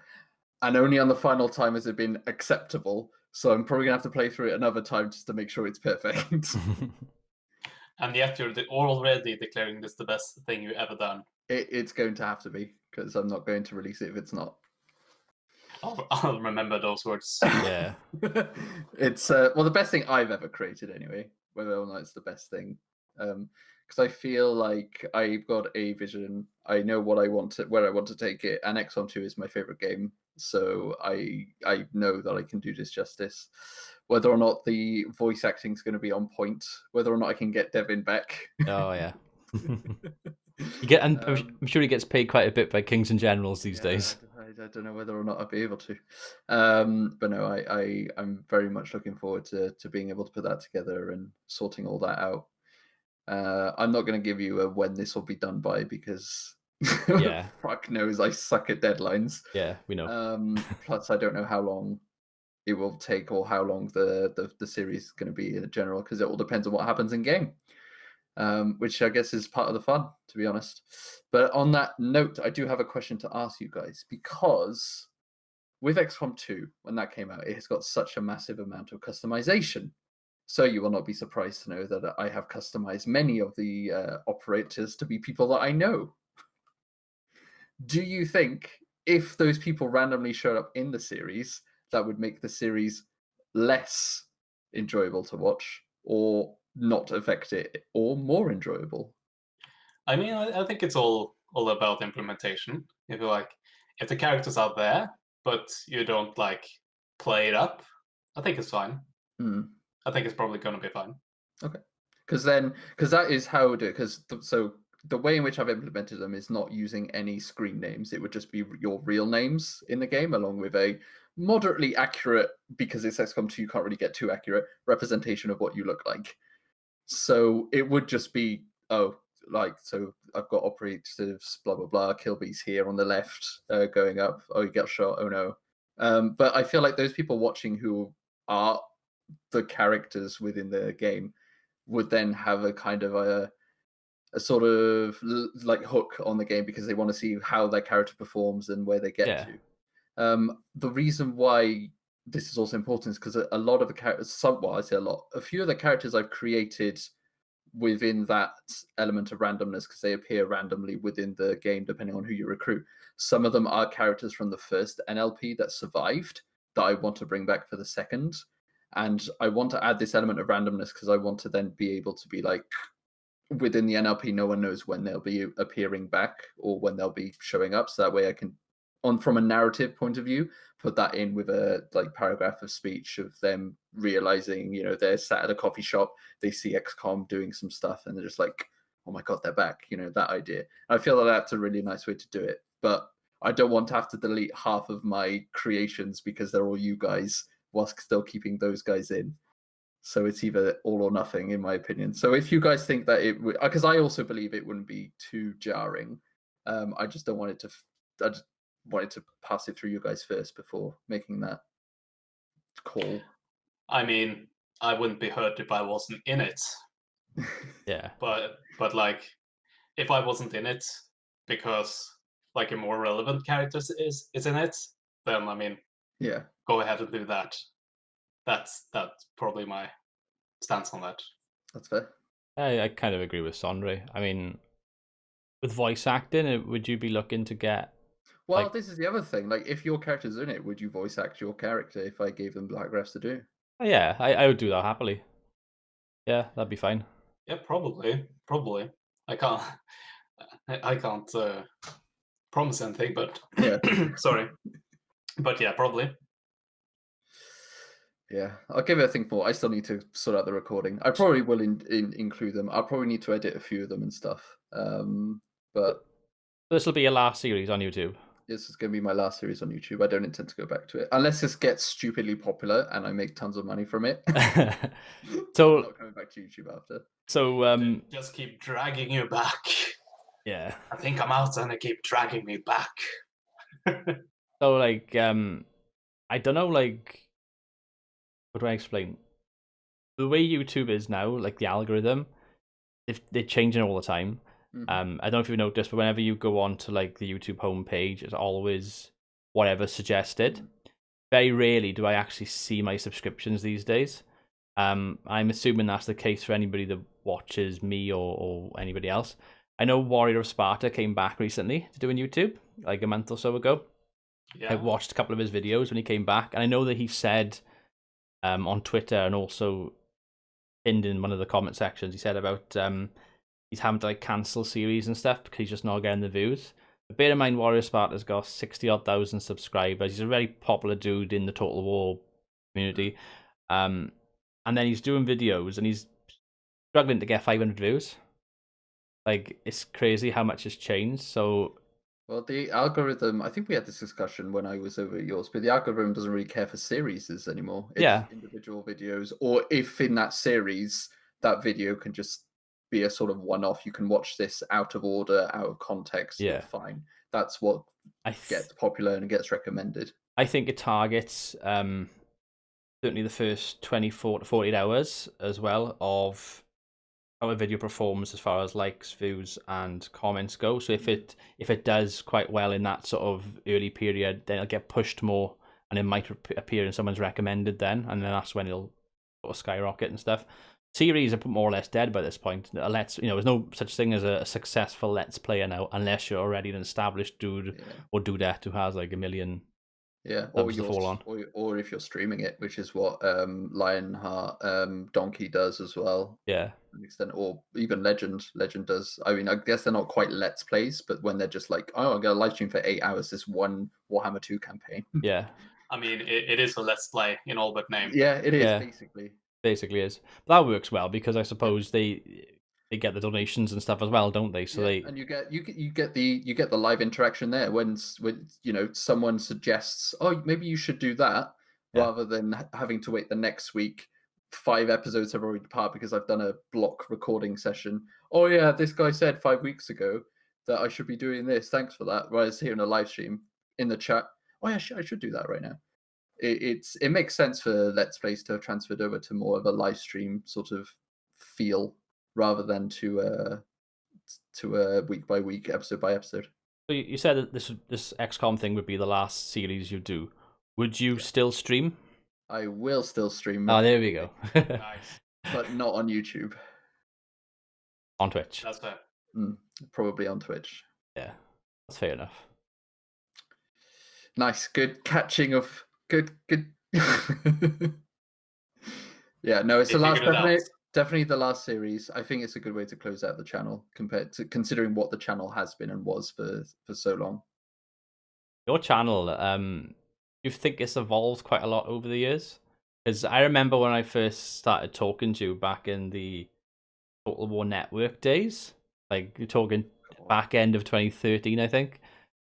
And only on the final time has it been acceptable. So I'm probably going to have to play through it another time just to make sure it's perfect. And yet you're already declaring this the best thing you've ever done. It's going to have to be, because I'm not going to release it if it's not. I'll remember those words. Yeah. It's well, the best thing I've ever created anyway, whether or not it's the best thing. Because I feel like I've got a vision. I know what I want to, where I want to take it, and XCOM 2 is my favorite game. So I know that I can do this justice. Whether or not the voice acting is going to be on point, whether or not I can get Devin back. Oh yeah. You get, and I'm sure he gets paid quite a bit by Kings and Generals these days. I don't know whether or not I'll be able to. But no, I'm very much looking forward to being able to put that together and sorting all that out. I'm not going to give you a when this will be done by, because Yeah. fuck knows I suck at deadlines. Yeah, we know. Plus, I don't know how long it will take or how long the series is going to be in general, because it all depends on what happens in game. Which I guess is part of the fun, to be honest. But on that note, I do have a question to ask you guys, because with XCOM 2, when that came out, it has got such a massive amount of customization. So you will not be surprised to know that I have customized many of the operators to be people that I know. Do you think if those people randomly showed up in the series, that would make the series less enjoyable to watch, or not affect it, or more enjoyable? I mean, I think it's all about implementation. If you like, if the characters are there, but you don't like play it up, I think it's fine. I think it's probably going to be fine. Okay, because that is how it. Because so the way in which I've implemented them is not using any screen names. It would just be your real names in the game, along with a moderately accurate, because it's XCOM 2, you can't really get too accurate, representation of what you look like. So it would just be, so I've got operatives, blah, blah, blah, Kilby's here on the left, going up. Oh, you get shot. Oh, no. But I feel like those people watching who are the characters within the game would then have a kind of a sort of like hook on the game, because they want to see how their character performs and where they get to. The reason why this is also important is because a lot of the characters, a few of the characters I've created within that element of randomness, because they appear randomly within the game depending on who you recruit. Some of them are characters from the first NLP that survived that I want to bring back for the second. And I want to add this element of randomness because I want to then be able to be like, within the NLP, no one knows when they'll be appearing back or when they'll be showing up. So that way I can, from a narrative point of view, put that in with a like paragraph of speech of them realizing, they're sat at a coffee shop, they see XCOM doing some stuff, and they're just like, oh my God, they're back. That idea. I feel like that's a really nice way to do it. But I don't want to have to delete half of my creations because they're all you guys, whilst still keeping those guys in. So it's either all or nothing, in my opinion. So if you guys think that it would, because I also believe it wouldn't be too jarring, I just don't want it to. I just wanted to pass it through you guys first before making that call. I mean, I wouldn't be hurt if I wasn't in it. Yeah. But like, if I wasn't in it because like a more relevant character is in it, then I mean, yeah, go ahead and do that. That's probably my stance on that. That's fair. I kind of agree with Sondre. I mean, with voice acting, would you be looking to get? Well, this is the other thing. Like, if your character's in it, would you voice act your character if I gave them black refs to do? Yeah, I would do that happily. Yeah, that'd be fine. Yeah, probably. I can't promise anything, but yeah. Sorry, but yeah, probably. Yeah, I'll give it a think more. I still need to sort out the recording. I probably will include them. I'll probably need to edit a few of them and stuff. But this will be your last series on YouTube. This is going to be my last series on YouTube. I don't intend to go back to it unless this gets stupidly popular and I make tons of money from it. So- I'm not coming back to YouTube after. So Just keep dragging you back. yeah. I think I'm out and they keep dragging me back. So like I don't know, like, what do I explain? The way YouTube is now, like the algorithm, they're changing all the time. Mhm. I don't know if you've noticed, but whenever you go on to like the YouTube homepage, it's always whatever suggested. Very rarely do I actually see my subscriptions these days. I'm assuming that's the case for anybody that watches me or anybody else. I know Warrior of Sparta came back recently to doing YouTube, like a month or so ago. Yeah. I watched a couple of his videos when he came back, and I know that he said on Twitter and also pinned in one of the comment sections, he said about he's having to like cancel series and stuff because he's just not getting the views. But bear in mind, Warrior Sparta's got 60-odd thousand subscribers. He's a very popular dude in the Total War community. And then he's doing videos and he's struggling to get 500 views. Like, it's crazy how much has changed. So Well, the algorithm, I think we had this discussion when I was over at yours, but the algorithm doesn't really care for series anymore. It's Yeah. individual videos, or if in that series, that video can just be a sort of one-off. You can watch this out of order, out of context, Yeah. you're fine. That's what gets popular and gets recommended. I think it targets certainly the first 24 to 48 hours as well of how a video performs as far as likes, views, and comments go. So if it does quite well in that sort of early period, then it'll get pushed more, and it might appear in someone's recommended then, and then that's when it'll sort of skyrocket and stuff. Series are more or less dead by this point. There's no such thing as a successful Let's Player now, unless you're already an established dude or dudette who has like 1 million. Yeah, or if you're streaming it, which is what Lionheart Donkey does as well. Yeah. To an extent, or even Legend does. I mean, I guess they're not quite Let's Plays, but when they're just like, oh, I'm gonna live stream for 8 hours this one Warhammer 2 campaign. Yeah. I mean, it is a Let's Play in all but name. Yeah, it is Yeah. basically Is. But that works well because I suppose they get the donations and stuff as well, don't they? So and you get the live interaction there when someone suggests, oh, maybe you should do that, rather than having to wait the next week. 5 episodes have already departed because I've done a block recording session. Oh yeah, this guy said 5 weeks ago that I should be doing this. Thanks for that. Whereas here in a live stream in the chat, oh yeah, I should do that right now. It makes sense for Let's Plays to have transferred over to more of a live stream sort of feel rather than to a week by week, episode by episode. So you said that this XCOM thing would be the last series you do. Would you still stream? I will still stream. Oh, there we go. Nice. But not on YouTube. On Twitch. That's fair. Probably on Twitch. Yeah, that's fair enough. Nice, good catching of good. Yeah, no, it's definitely the last series. I think it's a good way to close out the channel considering what the channel has been and was for so long. Your channel, you think it's evolved quite a lot over the years? Because I remember when I first started talking to you back in the Total War Network days, like you're talking back end of 2013, I think.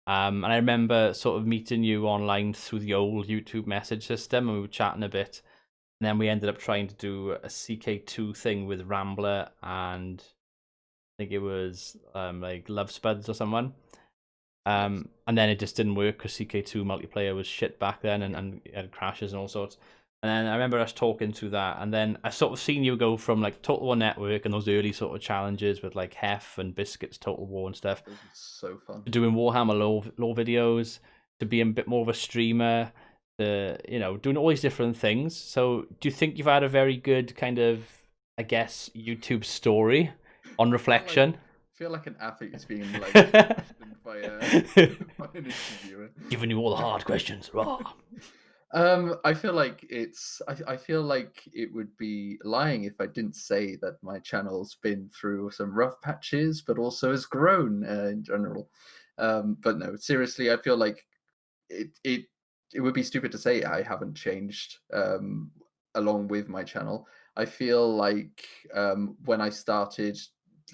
And I remember sort of meeting you online through the old YouTube message system, and we were chatting a bit. And then we ended up trying to do a CK2 thing with Rambler and I think it was like Love Spuds or someone. And then it just didn't work because CK2 multiplayer was shit back then and it had crashes and all sorts. And then I remember us talking through that, and then I sort of seen you go from like Total War Network and those early sort of challenges with like Hef and Biscuits Total War and stuff. It was so fun. To doing Warhammer lore videos, to being a bit more of a streamer, doing all these different things. So do you think you've had a very good kind of, I guess, YouTube story on reflection? I feel like an athlete is being like questioned by an interviewer. Giving you all the hard questions. I feel like I feel like it would be lying if I didn't say that my channel's been through some rough patches, but also has grown in general. But no, seriously, I feel like it would be stupid to say I haven't changed along with my channel. I feel like when I started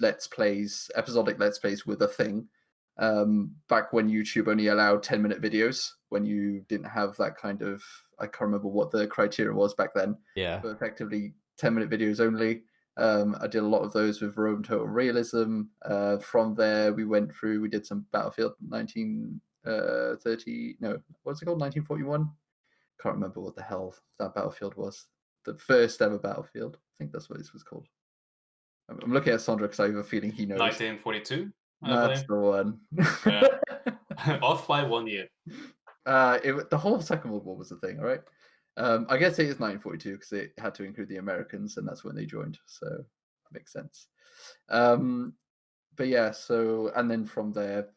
episodic Let's Plays with a thing, back when YouTube only allowed 10-minute videos, when you didn't have that kind of, I can't remember what the criteria was back then, Yeah. but effectively 10-minute videos only. I did a lot of those with Rome Total Realism. From there, we did some Battlefield 1930, no, what's it called, 1941? Can't remember what the hell that Battlefield was. The first ever Battlefield. I think that's what this was called. I'm looking at Sondra because I have a feeling he knows. 1942. That's the one. Yeah. Off by 1 year. The whole Second World War was the thing, all right? I guess it is 1942 because it had to include the Americans, and that's when they joined. So that makes sense. But yeah, so, and then from there,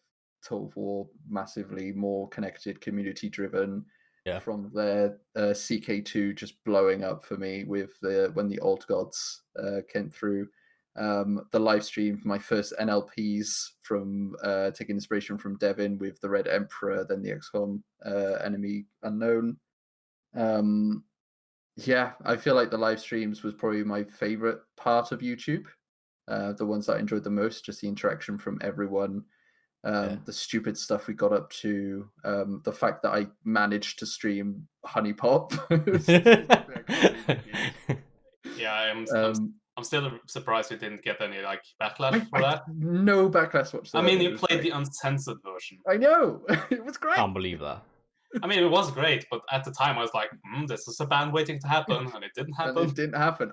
Total War, massively more connected, community-driven. Yeah. From there, CK2 just blowing up for me with when the Old Gods came through. The live stream, my first NLPs from taking inspiration from Devin with the Red Emperor, then the XCOM Enemy Unknown. Yeah, I feel like the live streams was probably my favorite part of YouTube. The ones that I enjoyed the most, just the interaction from everyone. The stupid stuff we got up to, the fact that I managed to stream Honey Pop. Yeah, I'm still surprised you didn't get any like backlash for that. No backlash whatsoever. I mean, you played the uncensored version. I know. It was great. Can't believe that. I mean, it was great, but at the time I was like, this is a ban waiting to happen, and it didn't happen. And it didn't happen.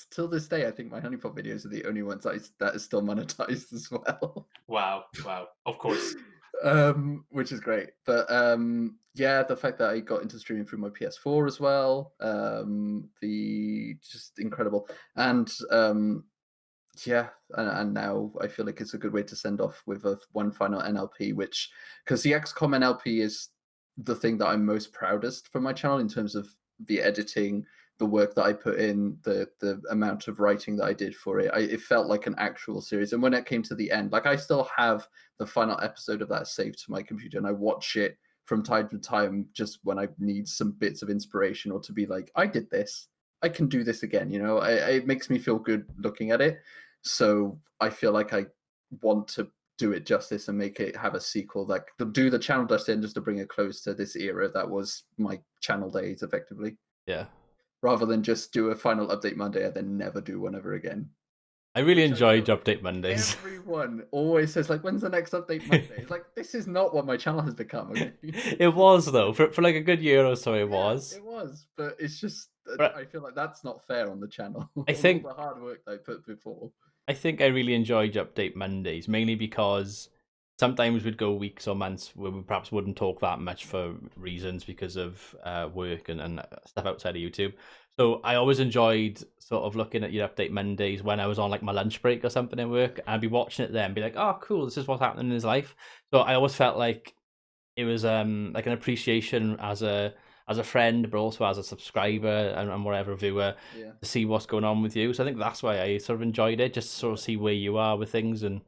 Till this day, I think my Honey Pop videos are the only ones that is still monetized as well. Wow, of course. Which is great. But yeah, the fact that I got into streaming through my PS4 as well, just incredible. And yeah, and now I feel like it's a good way to send off with one final NLP, because the XCOM NLP is the thing that I'm most proudest for my channel in terms of the editing, the work that I put in, the amount of writing that I did for it. It felt like an actual series. And when it came to the end, like I still have the final episode of that saved to my computer, and I watch it from time to time just when I need some bits of inspiration, or to be like, I did this, I can do this again. It makes me feel good looking at it. So I feel like I want to do it justice and make it have a sequel, like do the channel justice, just to bring it close to this era that was my channel days, effectively. Yeah. Rather than just do a final update Monday and then never do one ever again. I really enjoyed Update Mondays. Everyone always says, like, when's the next update Monday? It's like, this is not what my channel has become. Okay? It was, though. For like a good year or so, it was. It was, but it's just, I feel like that's not fair on the channel. I think all the hard work that I put before. I think I really enjoyed Update Mondays, mainly because sometimes we'd go weeks or months where we perhaps wouldn't talk that much for reasons because of work and stuff outside of YouTube. So I always enjoyed sort of looking at your Update Mondays when I was on like my lunch break or something at work, and I'd be watching it then and be like, oh, cool, this is what's happening in his life. So I always felt like it was like an appreciation as a friend, but also as a subscriber and whatever viewer, to see what's going on with you. So I think that's why I sort of enjoyed it, just to sort of see where you are with things and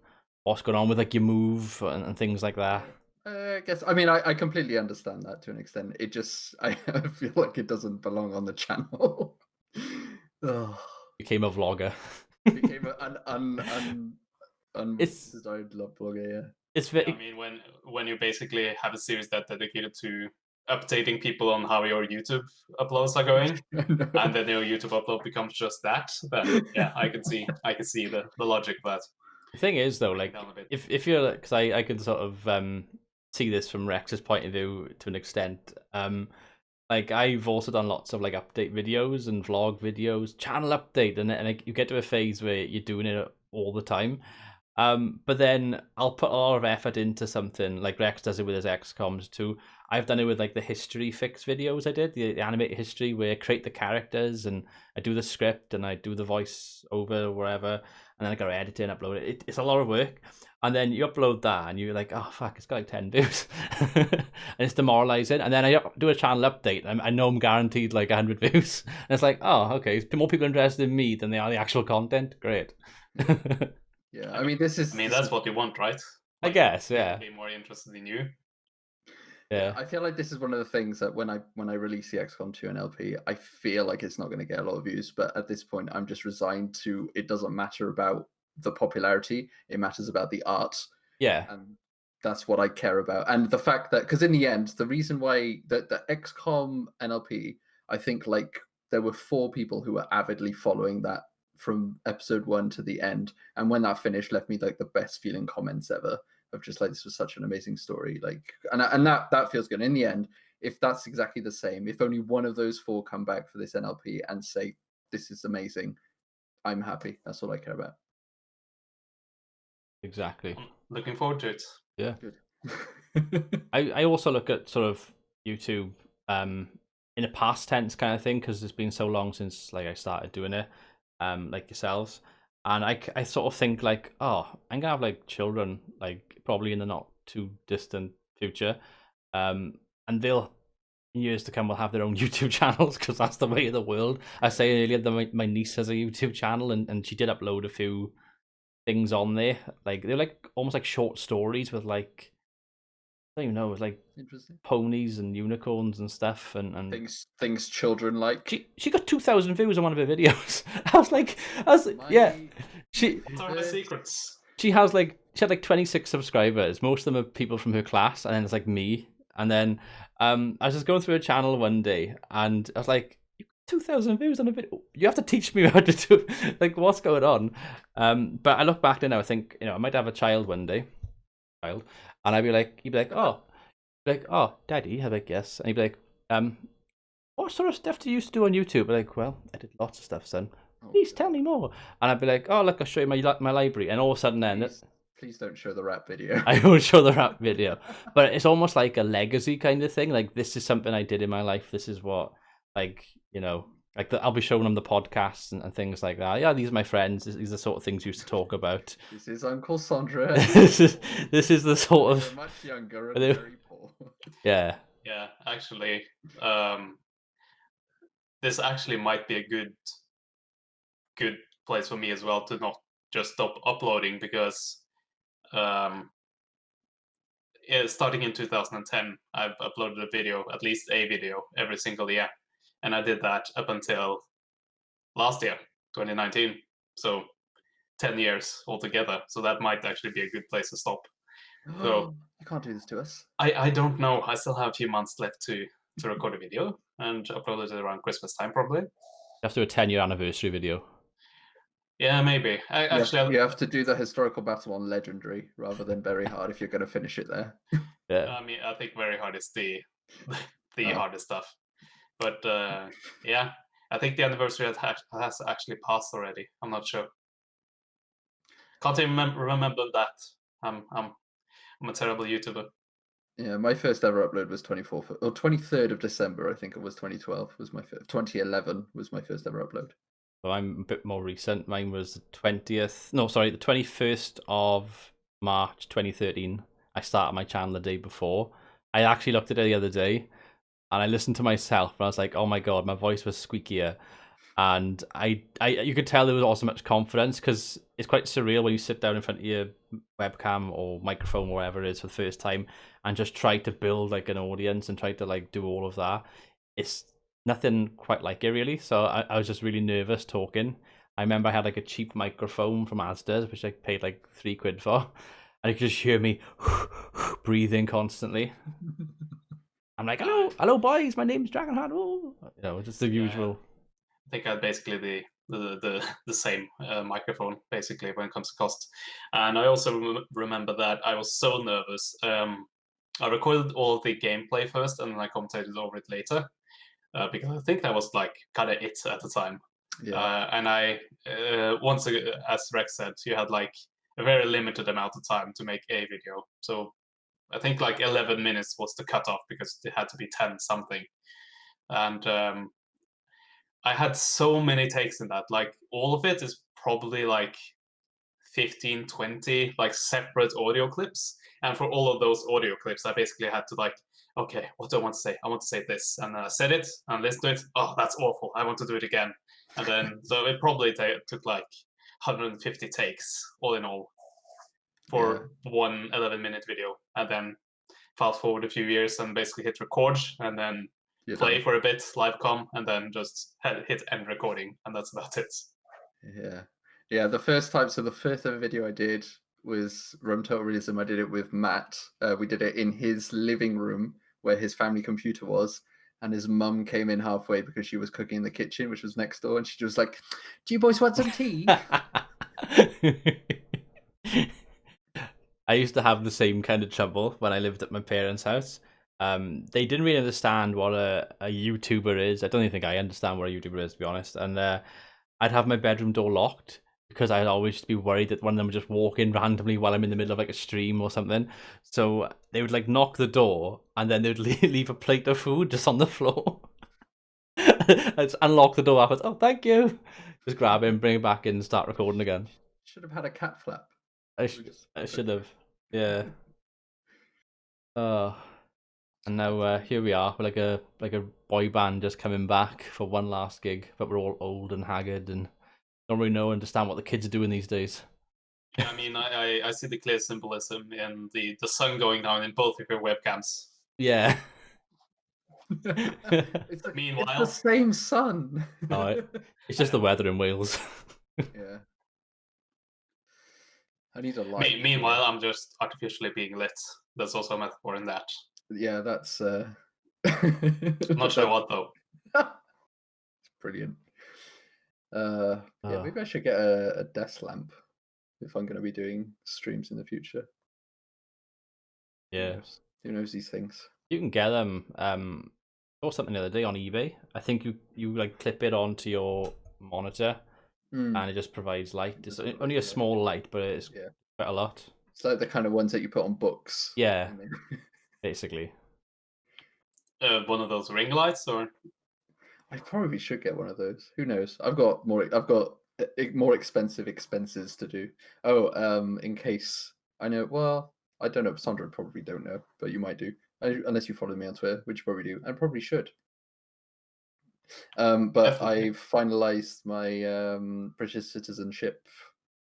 what's going on with like your move and things like that. I guess, I mean, I completely understand that to an extent. It just, I feel like it doesn't belong on the channel. Became a vlogger. Became an undesired love blogger, yeah. It's very... I mean, when you basically have a series that's dedicated to updating people on how your YouTube uploads are going, and then your YouTube upload becomes just that, then yeah, I can see the logic of that. The thing is, though, like, if you're, because I can sort of see this from Rex's point of view to an extent. Like, I've also done lots of like update videos and vlog videos, channel update, and like, you get to a phase where you're doing it all the time. But then I'll put a lot of effort into something, like Rex does it with his XCOMs too. I've done it with like the history fix videos I did, the animated history, where I create the characters and I do the script and I do the voice over wherever, and then I go edit it and upload it. It's a lot of work. And then you upload that and you're like, oh fuck, it's got like 10 views. And it's demoralizing. And then I do a channel update and I know I'm guaranteed like 100 views. And it's like, oh, okay, more people interested in me than they are the actual content. Great. Yeah, I mean, that's what you want, right? Like, I guess, yeah. Be more interested in you. Yeah. I feel like this is one of the things that when I release the XCOM 2 NLP, I feel like it's not going to get a lot of views. But at this point, I'm just resigned to, it doesn't matter about the popularity, it matters about the art. Yeah. And that's what I care about. And the fact that, because in the end, the reason why the XCOM NLP, I think like there were 4 people who were avidly following that from episode 1 to the end. And when that finished, left me like the best feeling comments ever of just like, this was such an amazing story. Like, and that feels good. In the end, if that's exactly the same, if only one of those 4 come back for this NLP and say, this is amazing, I'm happy. That's all I care about. Exactly. I'm looking forward to it. Yeah. Good. I also look at sort of YouTube in a past tense kind of thing, because it's been so long since like I started doing it, like yourselves, and I sort of think like, oh, I'm gonna have like children like probably in the not too distant future, and they'll in years to come will have their own YouTube channels, because that's the way of the world. I say earlier that my niece has a YouTube channel, and she did upload a few things on there, like they're like almost like short stories with like, I don't even know, it was like Interesting. ponies and unicorns and stuff, and Things children like. she got 2,000 views on one of her videos. I was like, yeah, she What are the secrets? she had like 26 subscribers. Most of them are people from her class, and then it's like me. And then I was just going through her channel one day, and I was like, 2,000 views on a video. You have to teach me how to do, like, what's going on. But I look back now, I think, I might have a child one day, and I'd be like, he'd be like, oh, daddy. I'd be like, yes. And he'd be like, what sort of stuff do you used to do on YouTube? I'm like, well, I did lots of stuff, son. Please tell me more. And I'd be like, oh, look, I'll show you my library. And all of a sudden then, Please don't show the rap video. I won't show the rap video. But it's almost like a legacy kind of thing. Like, this is something I did in my life. This is what, like, I'll be showing them the podcasts and things like that. Yeah, these are my friends. These are the sort of things we used to talk about. This is Uncle Sandra. this is the sort of... They're much younger and very poor. Yeah. Yeah, actually, this actually might be a good place for me as well to not just stop uploading, because starting in 2010, I've uploaded a video, at least a video, every single year. And I did that up until last year, 2019. So 10 years altogether. So that might actually be a good place to stop. So you can't do this to us. I don't know. I still have a few months left to record a video and upload it around Christmas time, probably. You have to do a 10-year anniversary video. Yeah, maybe. You have to do the historical battle on Legendary rather than Very Hard if you're going to finish it there. Yeah. I mean, I think Very Hard is the hardest stuff. But yeah, I think the anniversary has actually passed already. I'm not sure. Can't even remember that. I'm a terrible YouTuber. Yeah, my first ever upload was 23rd of December, I think it was 2012. 2011 was my first ever upload. So I'm a bit more recent. Mine was the 21st of March 2013. I started my channel the day before. I actually looked at it the other day, and I listened to myself, and I was like, oh my god, my voice was squeakier. And you could tell there was also much confidence, because it's quite surreal when you sit down in front of your webcam or microphone, or whatever it is, for the first time, and just try to build like an audience and try to like do all of that. It's nothing quite like it, really. So I was just really nervous talking. I remember I had like a cheap microphone from Asda's, which I paid like £3 for, and you could just hear me breathing constantly. I'm like, hello boys, my name's Dragonheart. Oh, just the usual. I think I had basically the same microphone, basically, when it comes to cost. And I also remember that I was so nervous. I recorded all the gameplay first, and then I commentated over it later, because I think that was like kind of it at the time. Yeah. And I once, as Rex said, you had like a very limited amount of time to make a video. So I think like 11 minutes was the cutoff, because it had to be 10 something. And I had so many takes in that. Like, all of it is probably like 15, 20 like separate audio clips. And for all of those audio clips, I basically had to like, okay, what do I want to say? I want to say this. And then I said it and listened to it. Oh, that's awful. I want to do it again. And then, so it probably took like 150 takes all in all for one 11-minute video. And then fast forward a few years and basically hit record, and then play for a bit, live com, and then just hit end recording, and that's about it. Yeah, the first time. So the first ever video I did, was Rome Total Realism. I did it with Matt. We did it in his living room where his family computer was, and his mum came in halfway because she was cooking in the kitchen, which was next door, and she was like, "Do you boys want some tea?" I used to have the same kind of trouble when I lived at my parents' house. They didn't really understand what a YouTuber is. I don't even think I understand what a YouTuber is, to be honest. And I'd have my bedroom door locked because I'd always be worried that one of them would just walk in randomly while I'm in the middle of like a stream or something. So they would like knock the door and then they'd leave a plate of food just on the floor. I'd just unlock the door afterwards. Oh, thank you. Just grab it, bring it back in, and start recording again. Should have had a cat flap. I should have. Yeah. Oh. And now here we are, we're like a boy band just coming back for one last gig, but we're all old and haggard and don't really understand what the kids are doing these days. Yeah, I mean, I see the clear symbolism in the sun going down in both of your webcams. Yeah. Meanwhile, it's the same sun. No, it's just the weather in Wales. Yeah. I need a light. Meanwhile, I'm just artificially being lit. That's also a metaphor in that. Yeah, that's. Not sure what though. It's brilliant. Yeah, maybe I should get a desk lamp if I'm going to be doing streams in the future. Yeah. Who knows these things? You can get them. Saw something the other day on eBay. I think you like clip it onto your monitor, and it just provides light. It's only a small light, but it's quite a lot. It's like the kind of ones that you put on books. Yeah, basically. One of those ring lights, or I probably should get one of those. Who knows? I've got more expensive expenses to do. Oh, in case I know. Well, I don't know. Sandra probably don't know, but you might do. Unless you follow me on Twitter, which you probably do, and probably should. But I finalized my British citizenship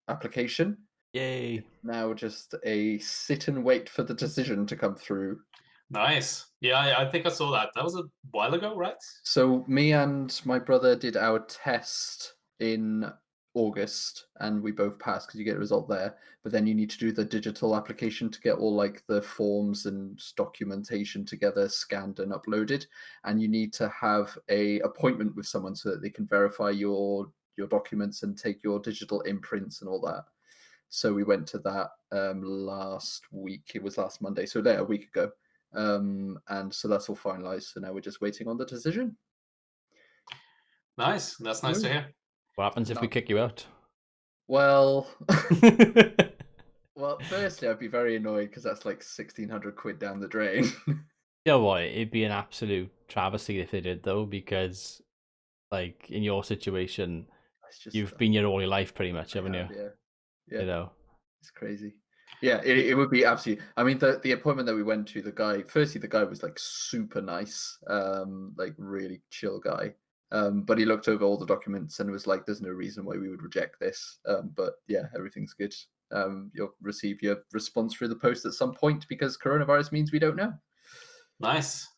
application. Yay! Now just a sit and wait for the decision to come through. Nice. Yeah, I think I saw that. That was a while ago, right? So me and my brother did our test in August, and we both passed because you get a result there. But then you need to do the digital application to get all like the forms and documentation together, scanned and uploaded. And you need to have a appointment with someone so that they can verify your documents and take your digital imprints and all that. So we went to that last week. It was last Monday, so there a week ago. And so that's all finalized. So now we're just waiting on the decision. Nice. That's nice to hear. What happens if we kick you out? Well, firstly, I'd be very annoyed because that's like 1,600 quid down the drain. You know what? It'd be an absolute travesty if they did, though, because, like, in your situation, you've been here all your life, pretty much, haven't you? Yeah. You know, it's crazy. Yeah, it would be absolutely. I mean, the appointment that we went to, the guy was like super nice, like really chill guy. But he looked over all the documents and was like, "There's no reason why we would reject this." But yeah, everything's good. You'll receive your response through the post at some point because coronavirus means we don't know. Nice.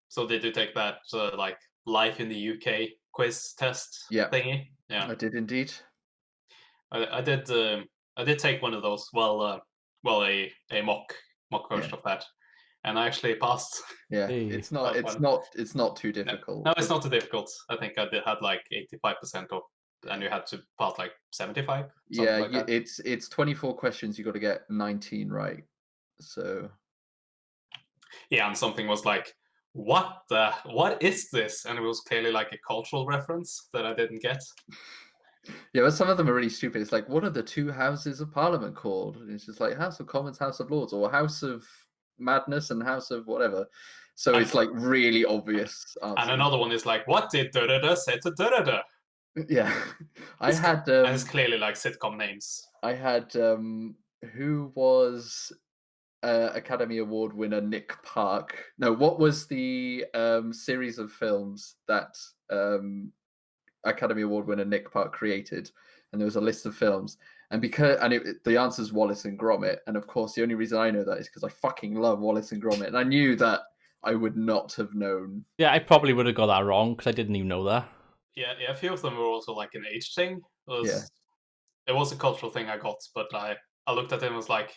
So did you take that like life in the UK quiz test thingy? Yeah, I did indeed. I did take one of those. Well, a mock version of that, and I actually passed. Yeah, it's not too difficult. No, it's not too difficult. I think I had like 85% of, and you had to pass like 75. Yeah, like it's 24 questions. You got to get 19 right. So yeah, and something was like, what is this? And it was clearly like a cultural reference that I didn't get. Yeah, but some of them are really stupid. It's like, what are the two houses of Parliament called? And it's just like House of Commons, House of Lords, or House of Madness and House of whatever. So it's like really obvious. Answers. And another one is like, what did da-da-da say to da-da-da? Yeah. And it's clearly like sitcom names. I had who was Academy Award winner Nick Park. No, what was the series of films that Academy Award winner Nick Park created? And there was a list of films, and the answer is Wallace and Gromit, and of course the only reason I know that is because I fucking love Wallace and Gromit, and I knew that I would not have known. Yeah, I probably would have got that wrong because I didn't even know that. Yeah, a few of them were also like an age thing. it was a cultural thing I got, but I looked at it and was like,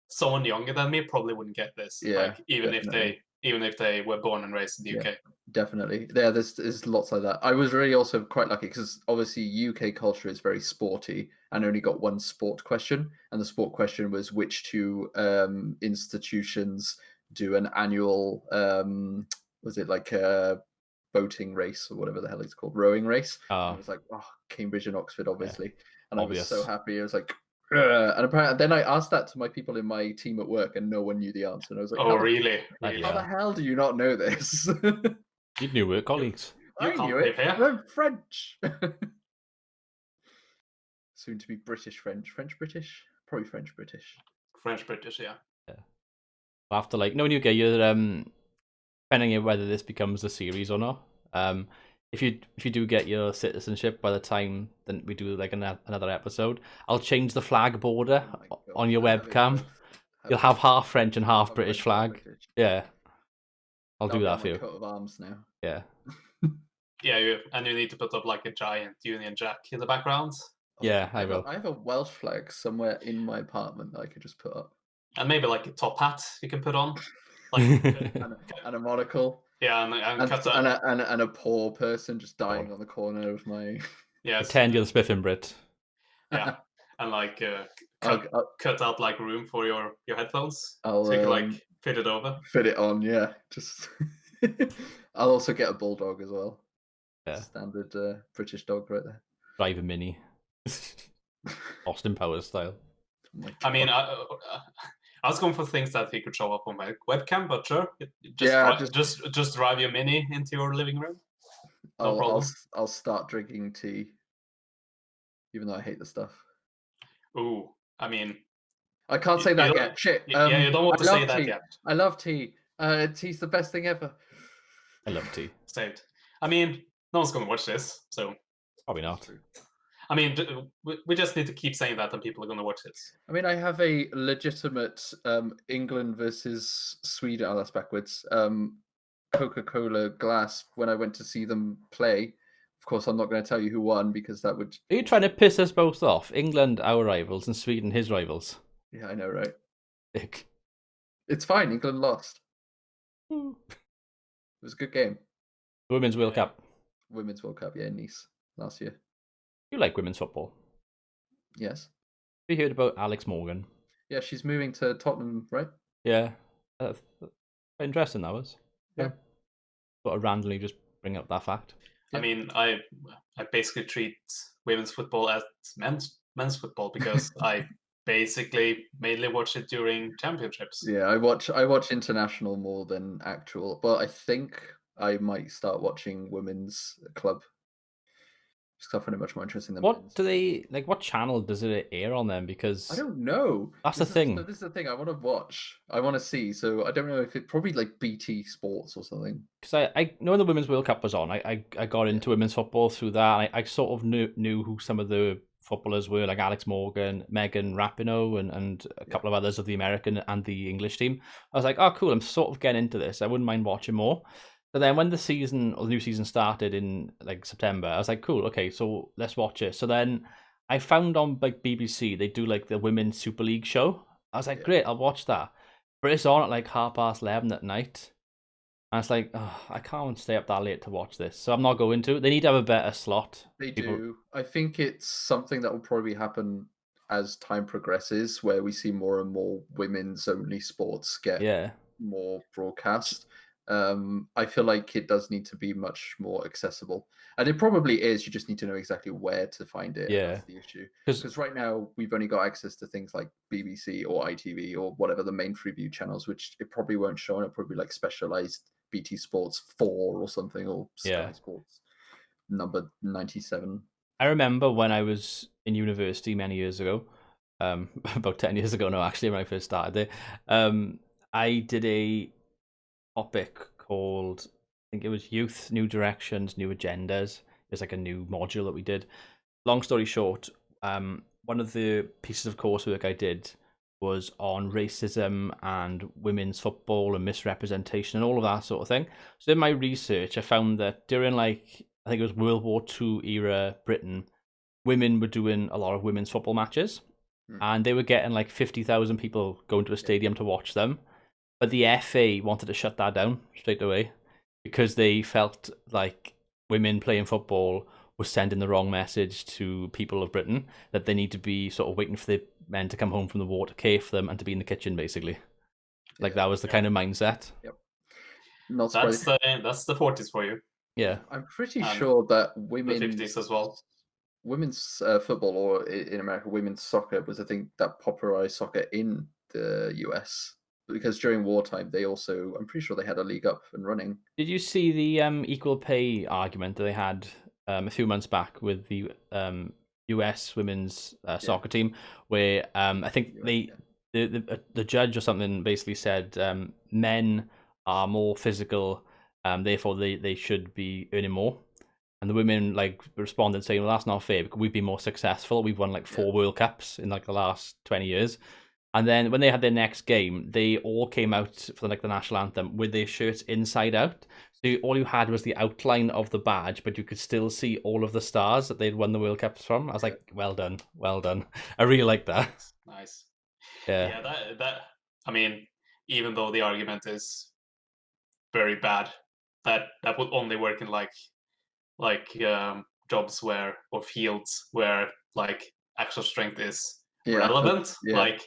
someone younger than me probably wouldn't get this. Yeah, like even definitely. if they were born and raised in the Yeah. UK. Definitely. Yeah, there's lots like that. I was really also quite lucky because obviously UK culture is very sporty and only got one sport question. And the sport question was which two institutions do an annual was it like a boating race or whatever the hell it's called, rowing race. And I was like, oh, Cambridge and Oxford, obviously. And I was so obvious. happy. I was like, "Ugh." And apparently then I asked that to my people in my team at work and no one knew the answer. And I was like, Oh, really? Bloody how the hell. hell do you not know this? You knew work colleagues. You I can't knew live it. here. I'm French. Soon to be British French. French British? Probably French British. French British, yeah. After like, no, when you get your depending on whether this becomes a series or not. If you do get your citizenship by the time then we do like another episode, I'll change the flag border Oh my God. on your I'll have it webcam. both. You'll have half French and half half British French, half flag. British. Yeah, I'll That'll do be that on for my you. coat of arms now. Yeah. Yeah, and you need to put up like a giant Union Jack in the background. Yeah, I will. I have a Welsh flag somewhere in my apartment that I could just put up. And maybe like a top hat you can put on. Like, and a monocle. yeah, and cut that. And a poor person just dying on the corner of my. Yes. Pretend you're the Smith and Brit. Yeah, and like I'll cut out like room for your headphones, I'll, so you can like fit it over. fit it on, yeah. Just. I'll also get a bulldog as well. Yeah. Standard British dog right there. Drive a Mini. Austin Powers style. Oh I mean, I was going for things that he could show up on my webcam, but sure, just drive your Mini into your living room. No problem. I'll start drinking tea, even though I hate the stuff. Ooh, I mean, I can't say that yet. Shit. Yeah, you don't want to say that tea. yet. I love tea. Tea's the best thing ever. I love tea. Saved. I mean, no one's going to watch this, so probably not. I mean, we just need to keep saying that, and people are going to watch it. I mean, I have a legitimate England versus Sweden. Oh, that's backwards. Coca-Cola glass when I went to see them play. Of course, I'm not going to tell you who won because that would. Are you trying to piss us both off? England, our rivals, and Sweden, his rivals. Yeah, I know, right? Ick. It's fine. England lost. It was a good game. Women's World Cup. Women's World Cup, yeah, in Nice last year. You like women's football? Yes. Have you heard about Alex Morgan? Yeah, she's moving to Tottenham, right? Yeah. Interesting, that was. Yeah. Thought I'd randomly just bring up that fact. Yeah. I mean, I basically treat women's football as men's football because I basically mainly watch it during championships. Yeah, I watch international more than actual. But I think I might start watching women's club. Because I find it much more interesting than what men's. do they like? What channel does it air on them? Because I don't know. That's the thing. This is the thing I want to watch. I want to see. So I don't know if it probably like BT Sports or something. Because I know when the Women's World Cup was on, I got into women's football through that. I sort of knew who some of the footballers were, like Alex Morgan, Megan Rapinoe, and a couple of others of the American and the English team. I was like, oh, cool, I'm sort of getting into this. I wouldn't mind watching more. But then when the new season started in like September, I was like, cool, okay, so let's watch it. So then I found on like BBC, they do like the Women's Super League show. I was like, great, I'll watch that. But it's on at like 11:30 at night. And it's like, oh, I can't stay up that late to watch this. So I'm not going to. They need to have a better slot. They do. I think it's something that will probably happen as time progresses, where we see more and more women's only sports get more broadcast. I feel like it does need to be much more accessible, and it probably is. You just need to know exactly where to find it. Yeah, that's the issue. Because right now we've only got access to things like BBC or ITV or whatever the main Freeview channels, which it probably won't show. And it'll probably like specialized BT Sports 4 or something, or Sky Sports number 97. I remember when I was in university many years ago, about 10 years ago now, actually, when I first started there, I did a topic called, I think it was Youth, New Directions, New Agendas. It's like a new module that we did. Long story short, one of the pieces of coursework I did was on racism and women's football and misrepresentation and all of that sort of thing. So in my research, I found that during like, I think it was World War II era Britain, women were doing a lot of women's football matches, and they were getting like 50,000 people going to a stadium to watch them. But the FA wanted to shut that down straight away because they felt like women playing football was sending the wrong message to people of Britain, that they need to be sort of waiting for the men to come home from the war to care for them and to be in the kitchen, basically. Like that was the kind of mindset. Yep. Not That's surprising. that's the 40s for you. Yeah. I'm pretty And sure that The women's 50s as well. women's football, or in America, women's soccer was, I think, that popularized soccer in the US, because during wartime they also, I'm pretty sure they had a league up and running. Did you see the equal pay argument that they had a few months back with the US women's soccer team, where I think the judge or something basically said men are more physical, therefore they should be earning more. And the women like responded saying, "Well, that's not fair because we've been more successful. We've won like 4 World Cups in like the last 20 years." And then when they had their next game, they all came out for like the national anthem with their shirts inside out. So all you had was the outline of the badge, but you could still see all of the stars that they'd won the World Cups from. I was like, well done, well done. I really like that. Nice. Yeah. That I mean, even though the argument is very bad, that would only work in like jobs or fields where like actual strength is relevant. Like,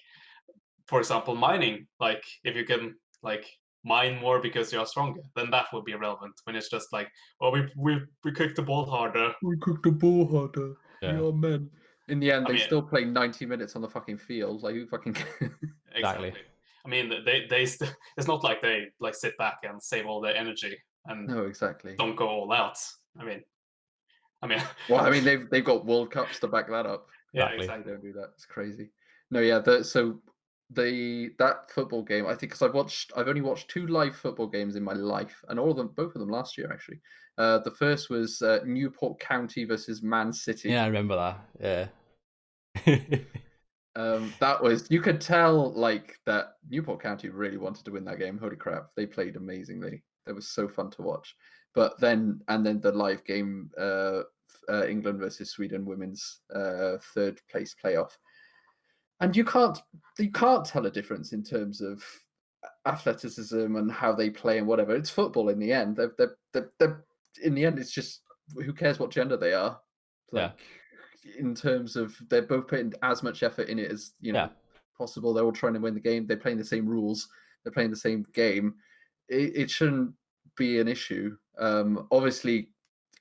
for example, mining. Like, if you can like mine more because you are stronger, then that would be relevant. When it's just like, oh, we kick the ball harder. We kick the ball harder. Yeah. We are men. In the end, I they mean, still play 90 minutes on the fucking field. Like, who fucking exactly. I mean, they it's not like they like sit back and save all their energy and no, exactly. don't go all out. I mean, well, I mean, they've got World Cups to back that up. yeah, Exactly. exactly. They don't do that. It's crazy. No, yeah. So that football game, I think, because I've only watched 2 live football games in my life, and both of them last year actually. The first was Newport County versus Man City. Yeah, I remember that. Yeah. That was, you could tell like that Newport County really wanted to win that game. Holy crap, they played amazingly. That was so fun to watch. But then the live game, England versus Sweden women's 3rd place playoff, and you can't tell a difference in terms of athleticism and how they play and whatever. It's football in the end. They're in the end, it's just, who cares what gender they are. Like, in terms of, they're both putting as much effort in it as possible. They're all trying to win the game. They're playing the same rules. They're playing the same game. It shouldn't be an issue. Obviously,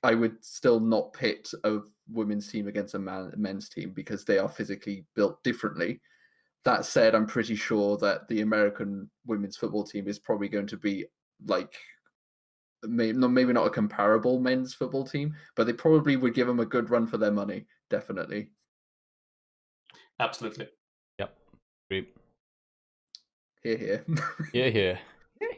I would still not pit a women's team against a men's team because they are physically built differently. That said, I'm pretty sure that the American women's football team is probably going to be like, maybe not a comparable men's football team, but they probably would give them a good run for their money. Definitely. Absolutely. Yep. Great. Here. Yeah.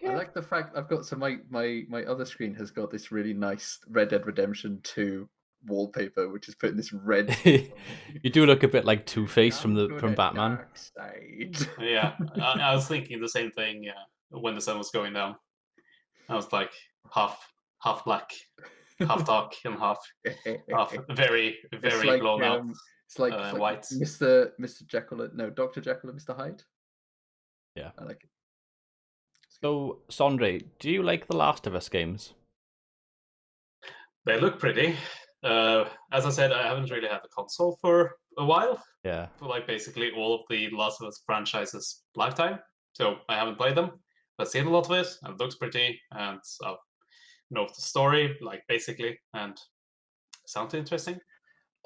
I like the fact I've got, so my other screen has got this really nice Red Dead Redemption 2 wallpaper, which is putting this red. You do look a bit like Two-Face from Batman. Dark side. Yeah, I was thinking the same thing. Yeah, when the sun was going down, I was like half black, half dark, and half very like, blown out. It's like white. Mr. Jekyll, no, Dr. Jekyll and Mr. Hyde. Yeah, I like it. So, Sondre, do you like the Last of Us games? They look pretty. As I said, I haven't really had the console for a while. Yeah. For like basically all of the Last of Us franchises lifetime. So I haven't played them, but seen a lot of it, and it looks pretty, and I know the story, like basically, and sounds interesting.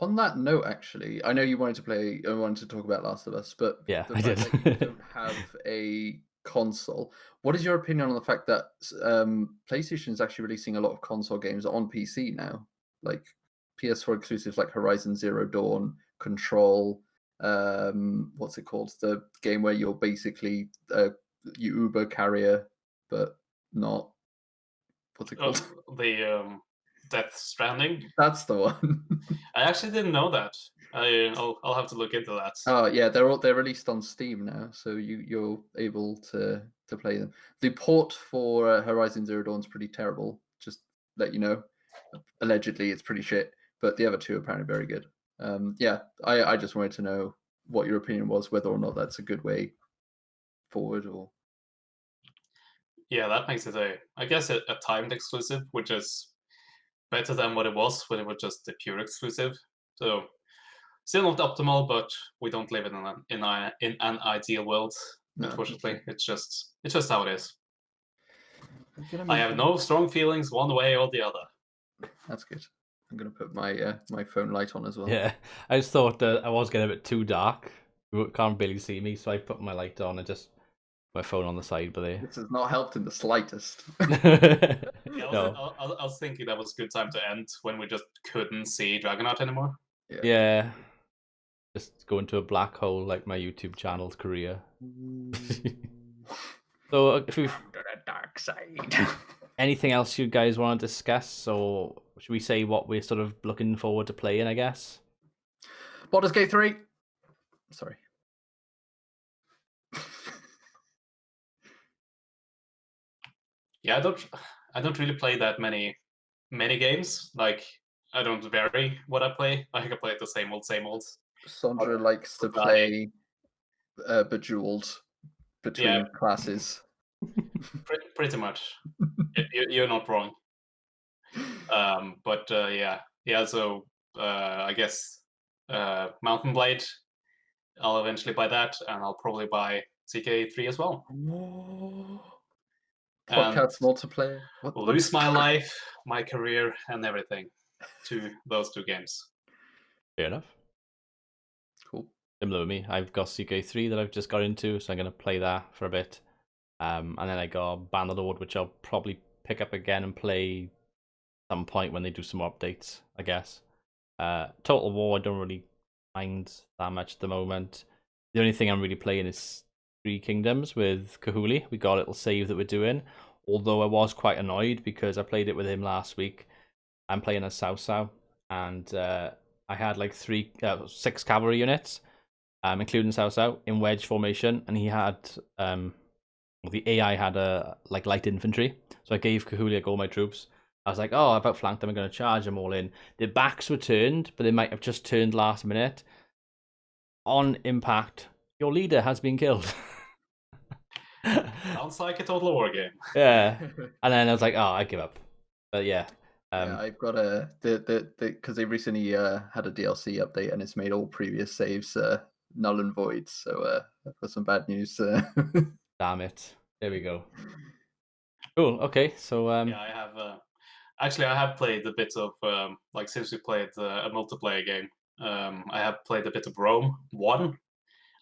On that note, actually, I know you wanted to talk about Last of Us, but yeah, the I fact did. that you don't have a console. What is your opinion on the fact that PlayStation is actually releasing a lot of console games on PC now, like PS4 exclusives like Horizon Zero Dawn, Control, what's it called? The game where you're basically you Uber carrier, but not. What's it called? The Death Stranding. That's the one. I actually didn't know that. I'll have to look into that. Oh yeah, they're released on Steam now, so you're able to play them. The port for Horizon Zero Dawn is pretty terrible. Just let you know. Allegedly, it's pretty shit, but the other two are apparently very good. Yeah, I just wanted to know what your opinion was, whether or not that's a good way forward, or Yeah, that makes it I guess, a timed exclusive, which is better than what it was when it was just a pure exclusive. So still not optimal, but we don't live in an ideal world. No, unfortunately, okay. it's just how it is. I'm gonna I move have on. no strong feelings one way or the other. That's good. I'm gonna put my my phone light on as well. Yeah, I just thought I was getting a bit too dark. You can't barely see me, so I put my light on and just my phone on the side. But This has not helped in the slightest. Yeah, no, I was thinking that was a good time to end when we just couldn't see Dragonheart anymore. yeah, just go into a black hole like my YouTube channel's career. So if we've To the dark side. anything else you guys want to discuss, or should we say what we're sort of looking forward to playing? I guess. Baldur's Gate 3. Sorry. Yeah, I don't really play that many games. Like, I don't vary what I play. I can play the same old. Sandra likes to play Bejeweled between Yeah. classes. Pretty much. You're not wrong. But yeah. So I guess Mountain Blade. I'll eventually buy that, and I'll probably buy CK3 as well. Podcast multiplayer. Lose my life, my career, and everything to those two games. Fair enough. Cool. Similar with me, I've got CK3 that I've just got into, so I'm gonna play that for a bit. And then I got Bannerlord, which I'll probably pick up again and play some point when they do some more updates, I guess. Total War, I don't really mind that much at the moment. The only thing I'm really playing is Three Kingdoms with Kahuli. We got a little save that we're doing. Although I was quite annoyed because I played it with him last week. I'm playing as Sao Sao, and I had like 6 cavalry units, including Sao Sao, in wedge formation, and he had the AI had a like light infantry. So I gave Kahuli all my troops. I was like, oh, I've outflanked them. I'm going to charge them all in. Their backs were turned, but they might have just turned last minute. On impact, your leader has been killed. Sounds like a Total War game. Yeah. And then I was like, oh, I give up. But yeah. Yeah, I've got because they recently had a DLC update and it's made all previous saves null and void. So I've got some bad news. Damn it. There we go. Cool. Okay. So Yeah, I have. Actually, I have played a bit of like, since we played a multiplayer game. I have played a bit of Rome 1,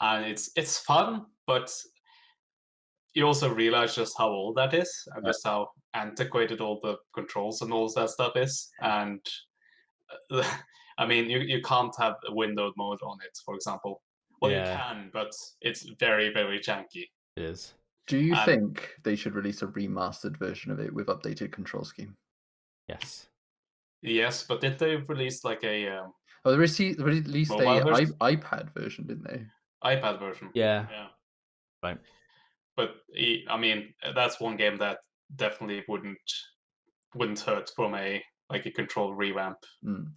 and it's fun, but you also realize just how old that is, and just how antiquated all the controls and all that stuff is. And I mean, you can't have a windowed mode on it, for example. Well, Yeah. you can, but it's very, very janky. It is. Do you think they should release a remastered version of it with updated control scheme? Yes. Yes, but did they release like a Oh, they released mobile version? iPad version, didn't they? iPad version? Yeah. Yeah. Right. But I mean, that's one game that definitely wouldn't hurt from a control revamp.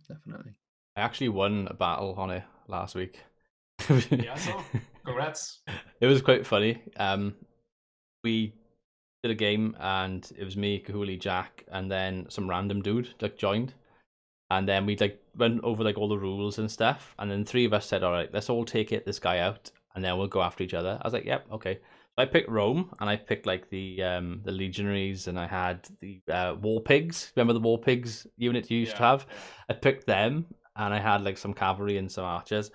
Definitely. I actually won a battle on it last week. Yeah, so congrats. It was quite funny. We did a game and it was me, Kahuli, Jack, and then some random dude like joined. And then we like went over like all the rules and stuff. And then 3 of us said, all right, let's all take this guy out and then we'll go after each other. I was like, yep, okay. So I picked Rome and I picked like the legionaries, and I had the war pigs. Remember the war pigs unit you used to have? Yeah. I picked them and I had like some cavalry and some archers.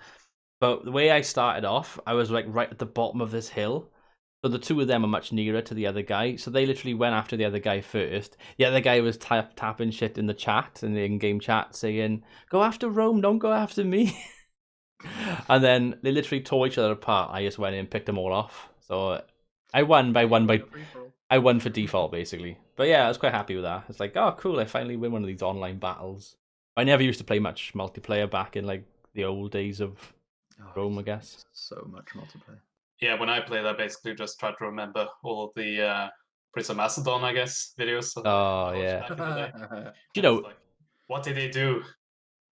But the way I started off, I was like right at the bottom of this hill. So the 2 of them are much nearer to the other guy. So they literally went after the other guy first. The other guy was tapping shit in the chat, in the in-game chat, saying, go after Rome, don't go after me. And then they literally tore each other apart. I just went in and picked them all off. So I won for default, basically. But yeah, I was quite happy with that. It's like, oh, cool, I finally win one of these online battles. I never used to play much multiplayer back in like the old days of Rome, I guess. So much multiplayer. Yeah, when I played, I basically just tried to remember all of the Prince of Macedon, I guess, videos. Oh, yeah. Back in the day. You know, like, what did he do?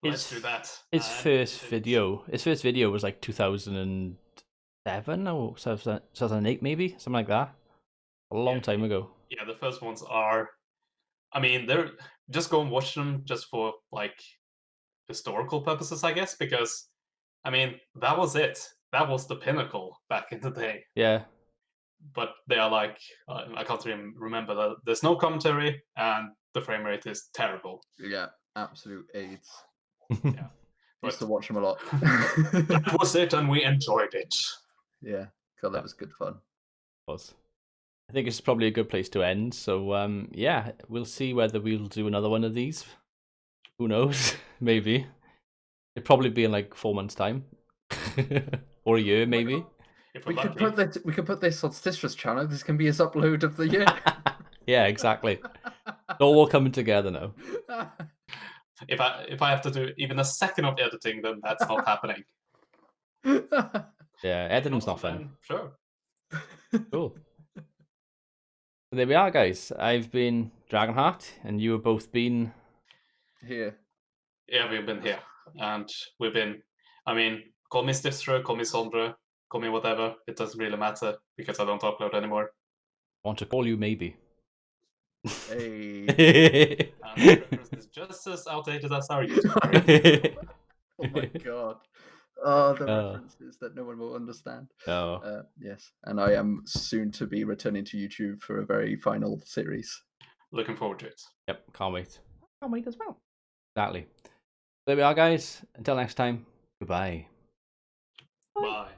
let's do that. His And first it- video was like 2007 or 2008 maybe, something like that. A long time ago. Yeah, the first ones are. I mean, they're just go and watch them just for like historical purposes, I guess, because I mean that was it. That was the pinnacle back in the day. Yeah. But they are like I can't remember that there's no commentary and the frame rate is terrible. Yeah, absolute AIDS. Yeah, Used but to watch them a lot. that was it, and we enjoyed it. Yeah, God, that was good fun. Was. I think it's probably a good place to end. So yeah, we'll see whether we'll do another one of these. Who knows? Maybe. It'd probably be in like 4 months' time. Or a year, maybe. If We we're could lucky. put this on Stifsre's channel. This can be his upload of the year. Yeah, exactly. It's all coming together now. If I have to do even a second of editing, then that's not happening. Yeah, editing's not fun. Then sure. Cool. So there we are, guys. I've been Dragonheart, and you have both been Here. Yeah, we've been here, and we've been. I mean, call me Stifsre, call me Sondre, call me whatever. It doesn't really matter because I don't upload anymore. want to call you maybe. Hey. And the reference is just as outdated as our YouTube. Oh my god. Oh, the references that no one will understand. No. Yes, and I am soon to be returning to YouTube for a very final series. Looking forward to it. Yep, can't wait. Can't wait as well. Exactly. There we are, guys. Until next time, goodbye. Bye.